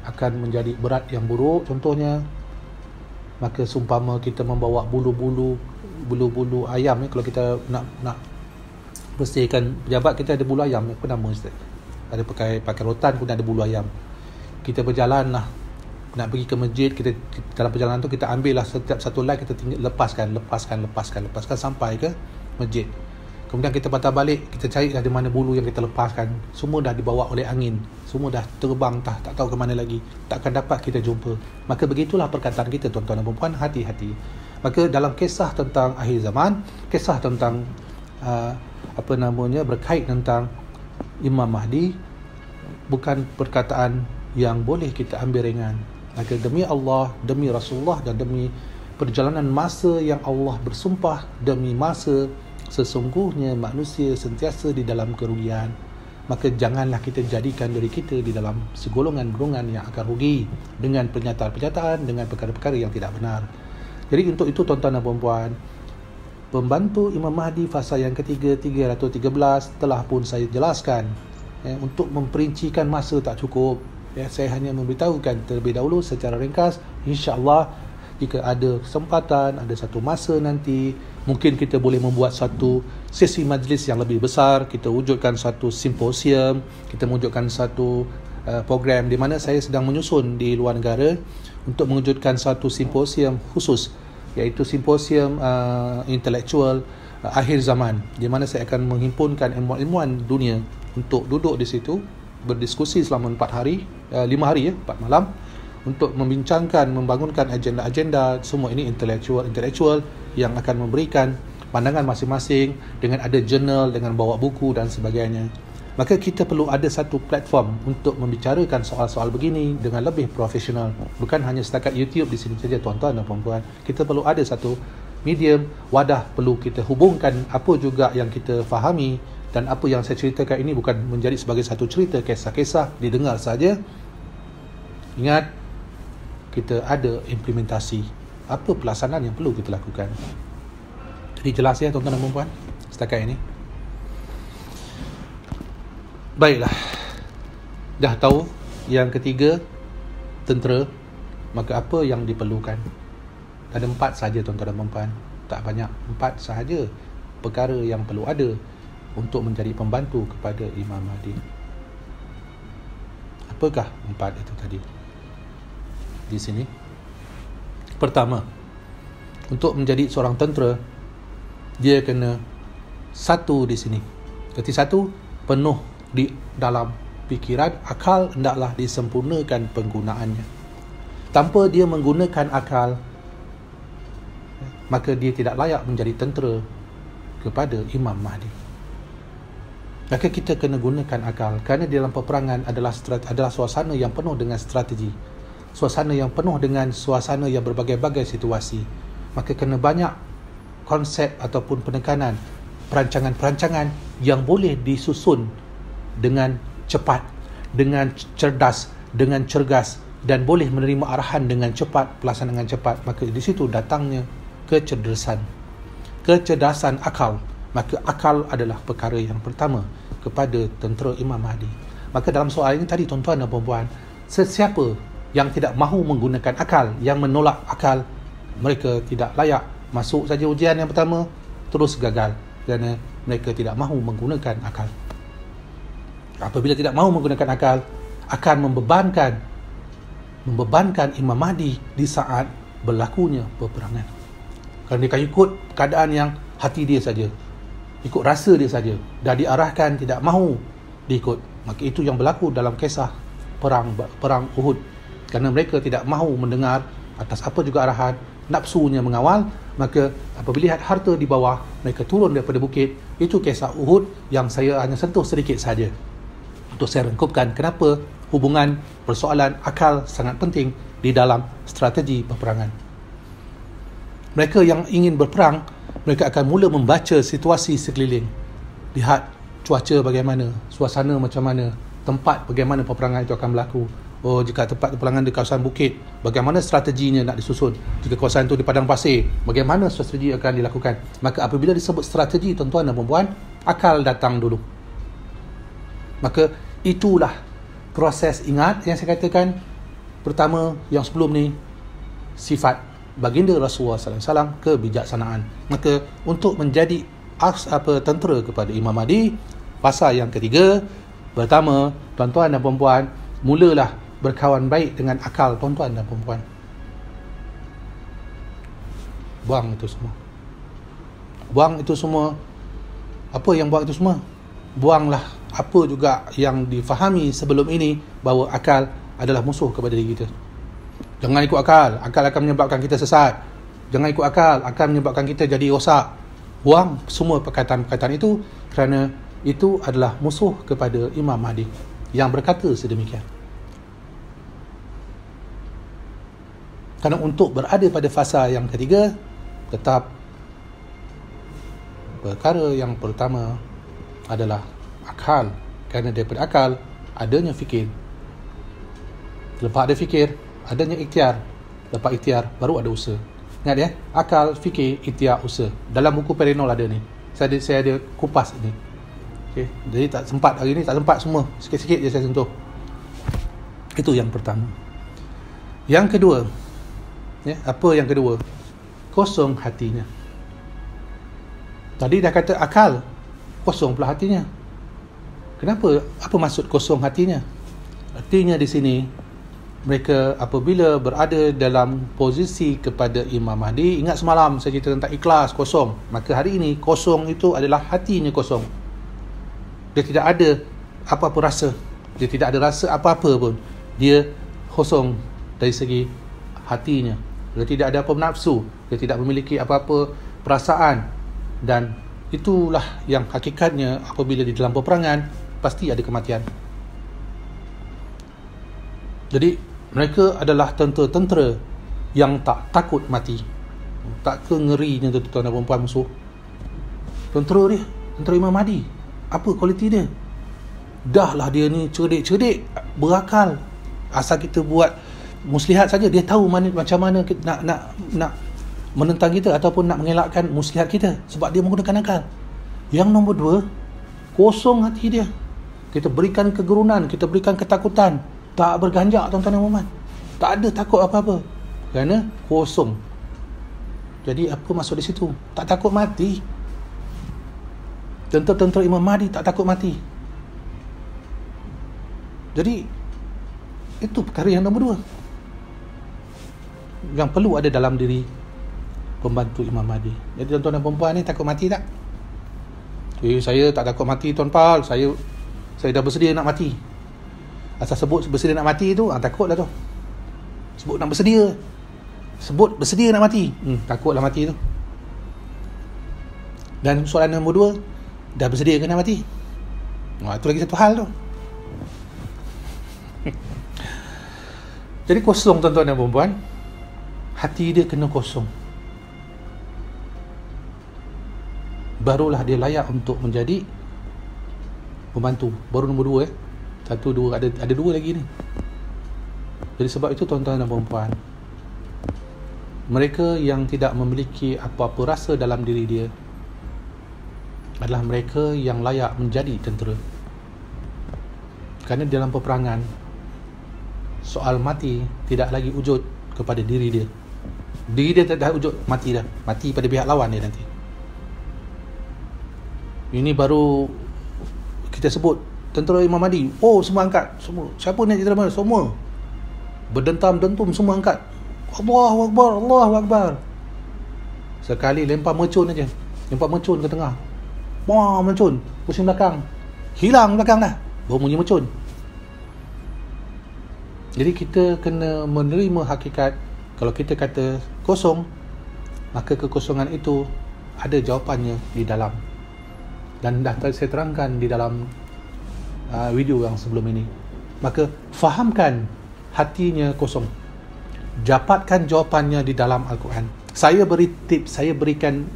akan menjadi berat yang buruk. Contohnya, maka seumpama kita membawa bulu-bulu ayam, kalau kita nak bersihkan pejabat, kita ada bulu ayam, apa nama Ustaz? Ada pakai rotan pun ada bulu ayam. Kita berjalan lah, nak pergi ke masjid, kita dalam perjalanan tu kita ambil lah setiap satu helai, kita lepaskan sampai ke masjid. Kemudian kita patah balik, kita cari di mana bulu yang kita lepaskan. Semua dah dibawa oleh angin, semua dah terbang, tak tahu ke mana lagi, takkan dapat kita jumpa. Maka begitulah perkataan kita, tuan-tuan dan puan-puan, hati-hati. Maka dalam kisah tentang akhir zaman, kisah tentang berkait tentang Imam Mahdi, bukan perkataan yang boleh kita ambil ringan. Maka demi Allah, demi Rasulullah, dan demi perjalanan masa yang Allah bersumpah, demi masa sesungguhnya manusia sentiasa di dalam kerugian, maka janganlah kita jadikan diri kita di dalam segolongan-golongan yang akan rugi dengan pernyataan-pernyataan, dengan perkara-perkara yang tidak benar. Jadi untuk itu, tuan-tuan dan puan-puan, pembantu Imam Mahdi fasa yang ketiga 313 telah pun saya jelaskan. Untuk memperincikan masa tak cukup, saya hanya memberitahukan terlebih dahulu secara ringkas. InsyaAllah jika ada kesempatan, ada satu masa nanti, mungkin kita boleh membuat satu sesi majlis yang lebih besar. Kita wujudkan satu simposium, kita wujudkan satu program di mana saya sedang menyusun di luar negara untuk mewujudkan satu simposium khusus, iaitu simposium intelektual akhir zaman, di mana saya akan menghimpunkan ilmuwan dunia untuk duduk di situ, berdiskusi selama 4 malam, untuk membincangkan, membangunkan agenda-agenda semua ini intelektual yang akan memberikan pandangan masing-masing, dengan ada jurnal, dengan bawa buku dan sebagainya. Maka kita perlu ada satu platform untuk membicarakan soal-soal begini dengan lebih profesional, bukan hanya setakat YouTube di sini saja, tuan-tuan dan puan-puan. Kita perlu ada satu medium, wadah, perlu kita hubungkan apa juga yang kita fahami, dan apa yang saya ceritakan ini bukan menjadi sebagai satu cerita kisah-kisah didengar saja. Ingat, kita ada implementasi, apa pelaksanaan yang perlu kita lakukan. Jadi jelas ya, tuan-tuan dan puan-puan, setakat ini. Baiklah, dah tahu yang ketiga, tentera, maka apa yang diperlukan? Ada 4 sahaja, tuan-tuan dan puan-puan, tak banyak, 4 sahaja perkara yang perlu ada untuk menjadi pembantu kepada Imam Mahdi. Apakah 4 itu tadi? Di sini, pertama, untuk menjadi seorang tentera, dia kena satu di sini. Kata satu, penuh di dalam fikiran, akal hendaklah disempurnakan penggunaannya. Tanpa dia menggunakan akal, maka dia tidak layak menjadi tentera kepada Imam Mahdi. Maka kita kena gunakan akal, kerana di dalam peperangan adalah suasana yang penuh dengan strategi, suasana yang penuh dengan suasana yang berbagai-bagai situasi. Maka kena banyak konsep ataupun penekanan, perancangan-perancangan yang boleh disusun dengan cepat, dengan cerdas, dengan cergas, dan boleh menerima arahan dengan cepat, pelaksanaan dengan cepat, maka di situ datangnya kecerdasan akal. Maka akal adalah perkara yang pertama kepada tentera Imam Mahdi. Maka dalam soal ini tadi, tuan-tuan dan puan-puan, sesiapa yang tidak mahu menggunakan akal, yang menolak akal, mereka tidak layak masuk saja ujian yang pertama, terus gagal kerana mereka tidak mahu menggunakan akal. Apabila tidak mahu menggunakan akal, akan membebankan Imam Mahdi di saat berlakunya peperangan. Kerana dia akan ikut keadaan yang hati dia saja, ikut rasa dia saja, dah diarahkan tidak mahu diikut. Maka itu yang berlaku dalam kisah perang Uhud. Kerana mereka tidak mahu mendengar atas apa juga arahan, nafsunya mengawal, maka apabila lihat harta di bawah, mereka turun daripada bukit. Itu kisah Uhud yang saya hanya sentuh sedikit saja untuk saya rengkupkan kenapa hubungan persoalan akal sangat penting di dalam strategi peperangan. Mereka yang ingin berperang, mereka akan mula membaca situasi sekeliling. Lihat cuaca bagaimana, suasana macam mana, tempat bagaimana peperangan itu akan berlaku. Oh, jika tempat peperangan di kawasan bukit, bagaimana strateginya nak disusun? Jika kawasan itu di padang pasir, bagaimana strategi akan dilakukan? Maka apabila disebut strategi, tuan-tuan dan puan-puan, akal datang dulu. Maka itulah proses, ingat yang saya katakan pertama yang sebelum ni, sifat baginda Rasulullah SAW, kebijaksanaan. Maka untuk menjadi tentera kepada Imam Mahdi, fasa yang ketiga, pertama, tuan-tuan dan puan-puan, mulalah berkawan baik dengan akal tuan-tuan dan puan-puan. Buang itu semua. Buang itu semua. Apa yang buang itu semua? Buanglah apa juga yang difahami sebelum ini bahawa akal adalah musuh kepada diri kita. Jangan ikut akal. Akal akan menyebabkan kita sesat. Jangan ikut akal. Akan menyebabkan kita jadi rosak. Buang semua perkataan-perkataan itu, kerana itu adalah musuh kepada Imam Mahdi yang berkata sedemikian. Kerana untuk berada pada fasa yang ketiga, tetap perkara yang pertama adalah akal. Kerana daripada akal adanya fikir. Lepas ada fikir, adanya ikhtiar. Lepas ikhtiar, baru ada usaha. Ingat ya, akal, fikir, ikhtiar, usaha. Dalam buku Perenol ada ni. Saya ada kupas ni. Okay. Jadi tak sempat hari ni, tak sempat semua. Sikit-sikit je saya sentuh. Itu yang pertama. Yang kedua, ya, apa yang kedua? Kosong hatinya. Tadi dah kata akal, kosong pula hatinya. Kenapa? Apa maksud kosong hatinya? Artinya di sini, mereka apabila berada dalam posisi kepada Imam Mahdi, ingat semalam saya cerita tentang ikhlas, kosong. Maka hari ini, kosong itu adalah hatinya kosong. Dia tidak ada apa-apa rasa. Dia tidak ada rasa apa-apa pun. Dia kosong dari segi hatinya. Dia tidak ada apa nafsu. Dia tidak memiliki apa-apa perasaan. Dan itulah yang hakikatnya apabila di dalam peperangan, pasti ada kematian. Jadi mereka adalah tentera-tentera yang tak takut mati. Tak kengerinya tuan-tuan dan puan-puan musuh. Tentera dia, tentera Imam Mahdi, apa kualiti dia? Dahlah dia ni cerdik, berakal. Asal kita buat muslihat saja, dia tahu macam mana nak menentang kita ataupun nak mengelakkan muslihat kita, sebab dia menggunakan akal. Yang nombor dua, kosong hati dia. Kita berikan kegerunan, kita berikan ketakutan, tak berganjak tuan-tuan dan puan-puan. Tak ada takut apa-apa, kerana kosong. Jadi apa maksud di situ? Tak takut mati. Tentera-tentera Imam Mahdi tak takut mati. Jadi itu perkara yang nombor dua yang perlu ada dalam diri pembantu Imam Mahdi. Jadi tuan-tuan dan puan-puan ni takut mati tak? Saya tak takut mati Tuan Pal. Saya dah bersedia nak mati. Asal sebut bersedia nak mati tu, takutlah tu. Sebut nak bersedia. Sebut bersedia nak mati. Takutlah mati tu. Dan soalan nombor dua, dah bersedia ke nak mati? Itu lagi satu hal tu. Jadi kosong tuan-tuan dan puan-puan. Hati dia kena kosong. Barulah dia layak untuk menjadi pembantu. Baru nombor dua. Satu, dua, ada dua lagi ni. Jadi sebab itu tuan-tuan dan puan-puan, mereka yang tidak memiliki apa-apa rasa dalam diri dia adalah mereka yang layak menjadi tentera. Kerana dalam peperangan, soal mati tidak lagi wujud kepada diri dia. Diri dia tak dah wujud, mati dah. Mati pada pihak lawan dia nanti. Ini baru kita sebut tentera Imam Mahdi. Oh, semua angkat. Semua. Siapa ni tentera mana? Semua. Berdentam-dentum, semua angkat. Allahu Akbar, Allahu Akbar. Sekali lempar mercun aja. Lempar mercun ke tengah. Wah, mercun. Pusing belakang. Hilang belakang dah. Baru bunyi mercun. Jadi kita kena menerima hakikat. Kalau kita kata kosong, maka kekosongan itu ada jawapannya di dalam. Dan dah saya terangkan di dalam video yang sebelum ini. Maka fahamkan hatinya kosong. Dapatkan jawapannya di dalam Al-Quran. Saya beri tips, saya berikan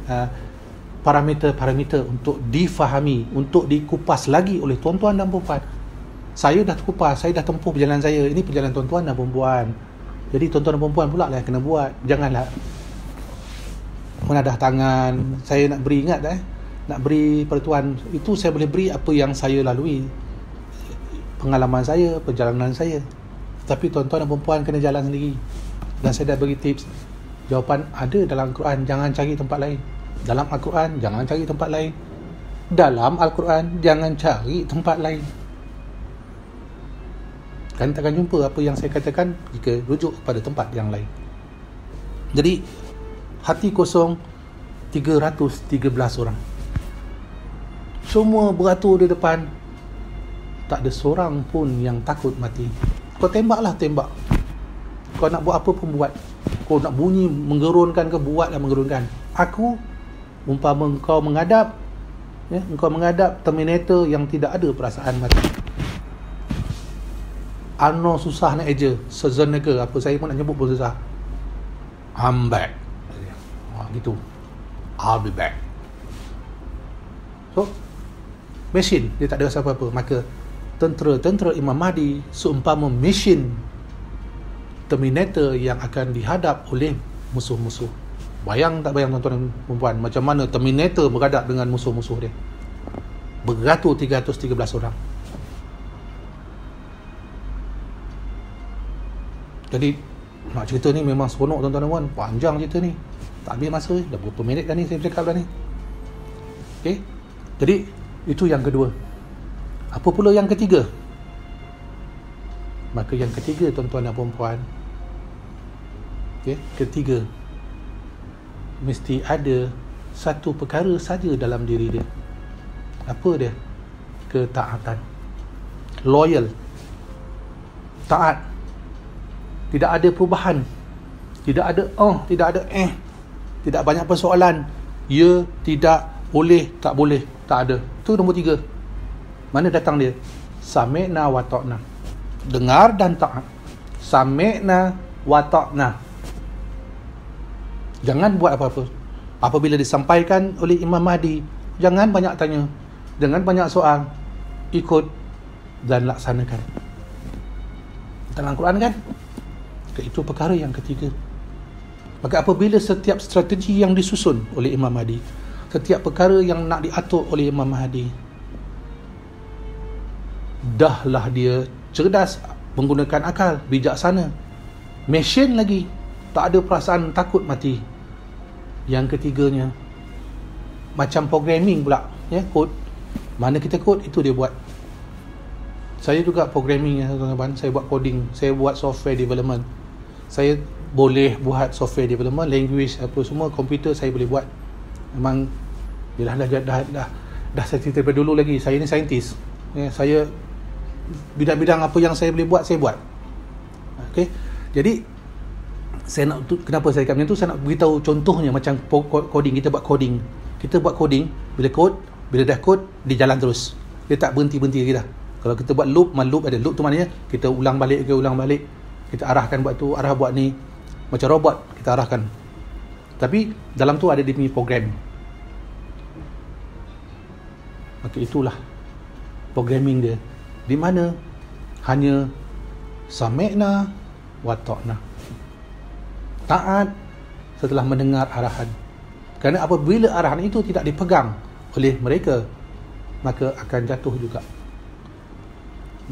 parameter-parameter untuk difahami, untuk dikupas lagi oleh tuan-tuan dan puan-puan. Saya dah kupas, saya dah tempuh perjalanan saya. Ini perjalanan tuan-tuan dan puan-puan. Jadi tuan-tuan dan puan-puan pula lah yang kena buat. Janganlah menadah tangan. Saya nak beri, ingat dah nak beri pada tuan. Itu saya boleh beri apa yang saya lalui, pengalaman saya, perjalanan saya. Tapi tuan-tuan dan puan-puan kena jalan sendiri. Dan saya dah bagi tips. Jawapan ada dalam Al-Quran. Jangan cari tempat lain. Dalam Al-Quran, jangan cari tempat lain. Dalam Al-Quran, jangan cari tempat lain. Kan takkan jumpa apa yang saya katakan jika rujuk kepada tempat yang lain. Jadi hati kosong 313 orang. Semua beratur di depan. Tak ada seorang pun yang takut mati. Kau tembaklah, tembak. Kau nak buat apa pun buat. Kau nak bunyi menggerunkan ke, buatlah menggerunkan. Aku umpama engkau menghadap, engkau menghadap Terminator yang tidak ada perasaan mati. Arnold susah nak eja, Schwarzenegger apa, saya pun nak nyebut pun susah. I'm back. Gitu. I'll be back. So, mesin, dia tak ada rasa apa-apa. Maka tentera Imam Mahdi seumpama mesin Terminator yang akan dihadap oleh musuh-musuh. Bayang tak bayang tuan-tuan dan perempuan, macam mana Terminator berhadap dengan musuh-musuh dia? Beratur 313 orang. Jadi nak cerita ni memang seronok tuan-tuan dan puan. Panjang cerita ni, tak habis masa. Dah berapa minit dah ni saya bercakap dah ni. Okay. Jadi itu yang kedua. Apa pula yang ketiga? Maka yang ketiga tuan-tuan dan puan-puan, okay, ketiga, mesti ada satu perkara saja dalam diri dia. Apa dia? Ketaatan. Loyal. Taat. Tidak ada perubahan. Tidak ada tidak ada tidak banyak persoalan. Ya, tidak, boleh, tak boleh, tak ada. Itu nombor 3. Mana datang dia? Sami'na wa ta'na. Dengar dan taat. Sami'na wa ta'na. Jangan buat apa-apa. Apabila disampaikan oleh Imam Mahdi, jangan banyak tanya, jangan banyak soal. Ikut dan laksanakan. Dalam Al-Quran kan? Itu perkara yang ketiga. Maka apabila setiap strategi yang disusun oleh Imam Mahdi, setiap perkara yang nak diatur oleh Imam Mahdi, dahlah dia cerdas, menggunakan akal, bijaksana. Mesin lagi, tak ada perasaan takut mati. Yang ketiganya, macam programming pula, kod. Mana kita kod, itu dia buat. Saya juga programming, teman-teman. Saya buat coding, saya buat software development. Saya boleh buat software development, language, apa semua, komputer saya boleh buat. Memang dah saya cerita daripada dulu lagi, saya ni saintis. Saya bidang-bidang apa yang saya boleh buat, saya buat. Okey. Jadi saya nak, kenapa saya kat macam tu, saya nak beritahu contohnya macam coding. Kita buat coding. Kita buat coding, bila code, bila dah code, dia jalan terus. Dia tak berhenti-berhenti lagi dah. Kalau kita buat loop ada. Loop tu maknanya kita ulang balik. Kita arahkan buat tu, arah buat ni. Macam robot kita arahkan. Tapi dalam tu ada dia punya program. Maka itulah programming dia. Di mana hanya sami'na wa ta'na. Taat setelah mendengar arahan. Kerana apabila arahan itu tidak dipegang oleh mereka, maka akan jatuh juga,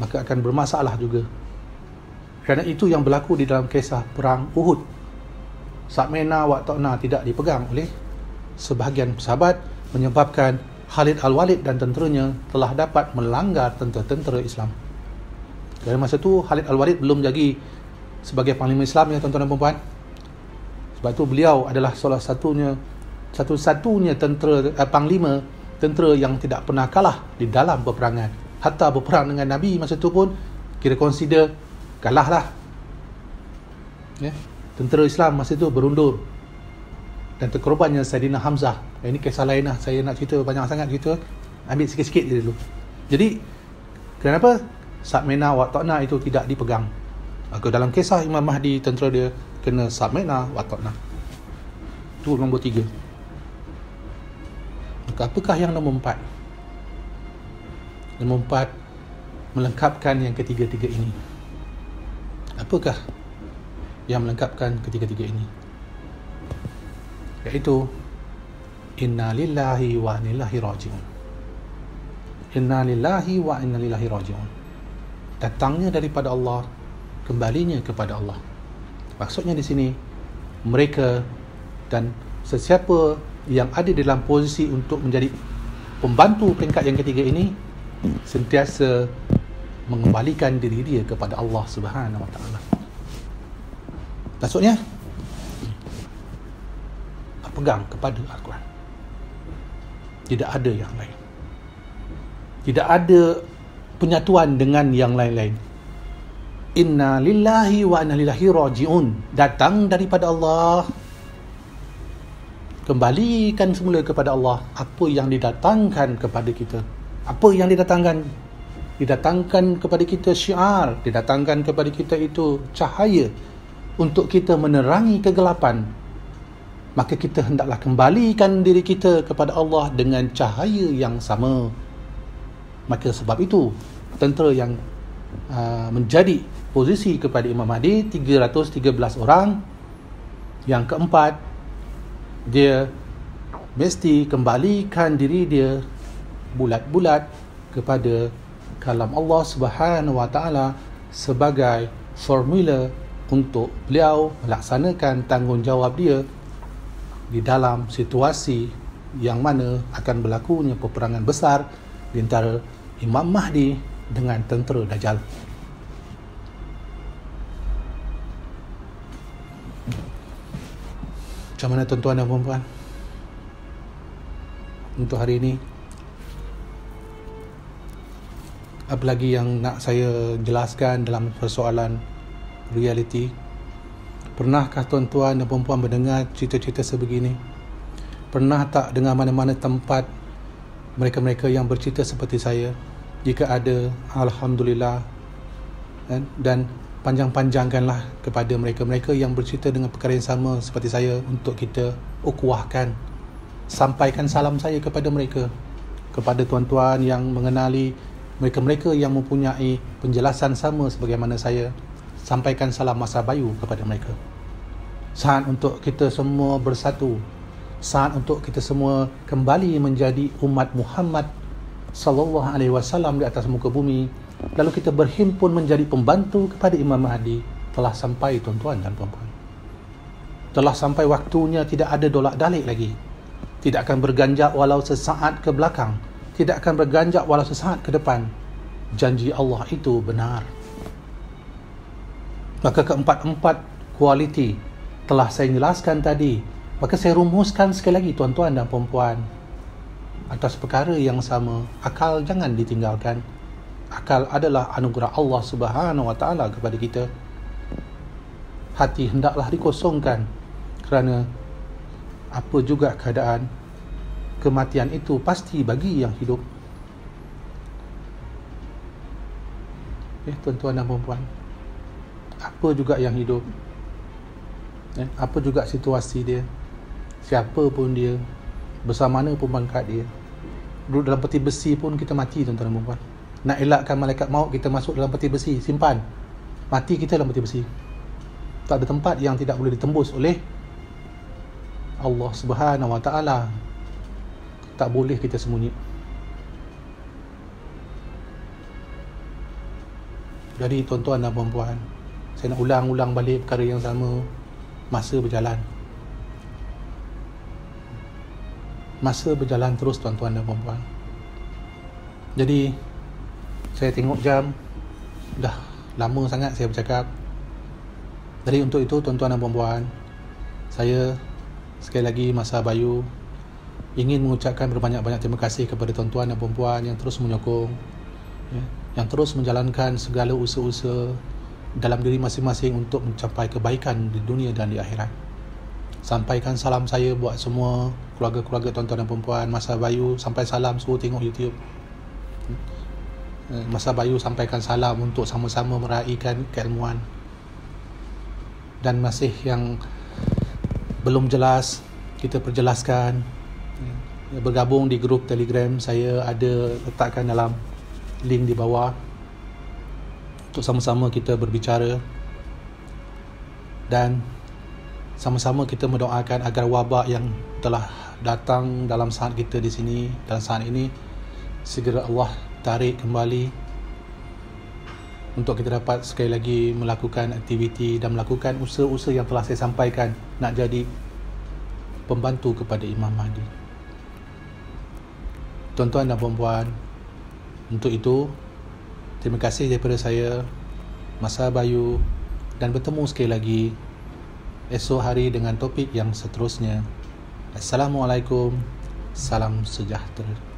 maka akan bermasalah juga. Kerana itu yang berlaku di dalam kisah perang Uhud. Sa'mena wa ta'na tidak dipegang oleh sebahagian sahabat, menyebabkan Khalid Al-Walid dan tenteranya telah dapat melanggar tentera-tentera Islam. Kerana masa tu Khalid Al-Walid belum jadi sebagai panglima Islam, ya tuan-tuan dan puan-puan. Sebab tu beliau adalah salah satu-satunya panglima tentera yang tidak pernah kalah di dalam peperangan. Hatta berperang dengan Nabi masa tu pun kira consider kalah lah. Tentera Islam masa tu berundur dan terkorbannya Saidina Hamzah. Ini kisah lain lah, saya nak cerita banyak sangat cerita, ambil sikit-sikit je dulu. Jadi kenapa Sa'mena wa ta'na itu tidak dipegang? Maka dalam kisah Imam Mahdi, tentera dia kena Sa'mena wa ta'na. Itu nombor 3. Maka apakah yang nombor 4? Nombor 4 melengkapkan yang ketiga-tiga ini. Apakah yang melengkapkan ketiga-tiga ini? Iaitu inna lillahi wa inna ilaihi raji'un. Inna lillahi wa inna ilaihi raji'un. Datangnya daripada Allah, kembalinya kepada Allah. Maksudnya di sini, mereka dan sesiapa yang ada dalam posisi untuk menjadi pembantu peringkat yang ketiga ini sentiasa mengembalikan diri dia kepada Allah Subhanahu wa ta'ala. Maksudnya berpegang kepada Al-Quran. Tidak ada yang lain. Tidak ada penyatuan dengan yang lain-lain. Inna lillahi wa inna ilaihi raji'un. Datang daripada Allah, kembalikan semula kepada Allah apa yang didatangkan kepada kita. Apa yang didatangkan? Didatangkan kepada kita syiar, didatangkan kepada kita itu cahaya untuk kita menerangi kegelapan. Maka kita hendaklah kembalikan diri kita kepada Allah dengan cahaya yang sama. Maka sebab itu tentera yang menjadi posisi kepada Imam Mahdi 313 orang. Yang keempat, dia mesti kembalikan diri dia bulat-bulat kepada kalam Allah Subhanahu wa ta'ala sebagai formula untuk beliau melaksanakan tanggungjawab dia di dalam situasi yang mana akan berlakunya peperangan besar di antara Imam Mahdi dengan tentera Dajjal. Macam mana tuan-tuan dan puan-puan? Untuk hari ini, apa lagi yang nak saya jelaskan dalam persoalan reality? Pernahkah tuan-tuan dan puan-puan mendengar cerita-cerita sebegini? Pernah tak dengar mana-mana tempat mereka-mereka yang bercerita seperti saya? Jika ada, alhamdulillah, dan panjang-panjangkanlah kepada mereka-mereka yang bercerita dengan perkara yang sama seperti saya untuk kita ukhuwahkan. Sampaikan salam saya kepada mereka, kepada tuan-tuan yang mengenali mereka-mereka yang mempunyai penjelasan sama sebagaimana saya. Sampaikan salam masa bayu kepada mereka. Saat untuk kita semua bersatu, saat untuk kita semua kembali menjadi umat Muhammad sallallahu alaihi wasallam di atas muka bumi, lalu kita berhimpun menjadi pembantu kepada Imam Mahdi. Telah sampai tuan-tuan dan puan-puan. Telah sampai waktunya, tidak ada dolak-dalik lagi. Tidak akan berganjak walau sesaat ke belakang, tidak akan berganjak walau sesaat ke depan. Janji Allah itu benar. Maka keempat-empat kualiti telah saya jelaskan tadi. Maka saya rumuskan sekali lagi tuan-tuan dan puan-puan, atas perkara yang sama, akal jangan ditinggalkan. Akal adalah anugerah Allah Subhanahu wa ta'ala kepada kita. Hati hendaklah dikosongkan, kerana apa juga keadaan, kematian itu pasti bagi yang hidup. Tuan-tuan dan puan-puan, apa juga yang hidup, apa juga situasi dia, siapa pun dia, bersama mana pun pangkat dia, duduk dalam peti besi pun kita mati tuan-tuan dan puan-puan. Nak elakkan malaikat maut kita masuk dalam peti besi, simpan, mati kita dalam peti besi. Tak ada tempat yang tidak boleh ditembus oleh Allah Subhanahu Wa Taala. Tak boleh kita sembunyi. Jadi tuan-tuan dan puan-puan, saya nak ulang-ulang balik perkara yang sama. Masa berjalan. Masa berjalan terus tuan-tuan dan puan-puan. Jadi saya tengok jam, dah lama sangat saya bercakap. Jadi untuk itu tuan-tuan dan puan-puan, saya sekali lagi Masa Bayu ingin mengucapkan berbanyak-banyak terima kasih kepada tuan-tuan dan puan-puan yang terus menyokong, yang terus menjalankan segala usaha-usaha dalam diri masing-masing untuk mencapai kebaikan di dunia dan di akhirat. Sampaikan salam saya buat semua keluarga-keluarga tuan-tuan dan puan-puan Masa Bayu. Sampai salam suruh tengok YouTube. Masa Bayu sampaikan salam untuk sama-sama meraihkan keilmuan. Dan masih yang belum jelas, kita perjelaskan. Bergabung di grup Telegram, saya ada letakkan dalam link di bawah untuk sama-sama kita berbicara dan sama-sama kita mendoakan agar wabak yang telah datang dalam saat kita di sini, dalam saat ini, segera Allah tarik kembali untuk kita dapat sekali lagi melakukan aktiviti dan melakukan usaha-usaha yang telah saya sampaikan nak jadi pembantu kepada Imam Mahdi. Tuan-tuan dan puan-puan, untuk itu terima kasih daripada saya Masa Bayu, dan bertemu sekali lagi esok hari dengan topik yang seterusnya. Assalamualaikum, salam sejahtera.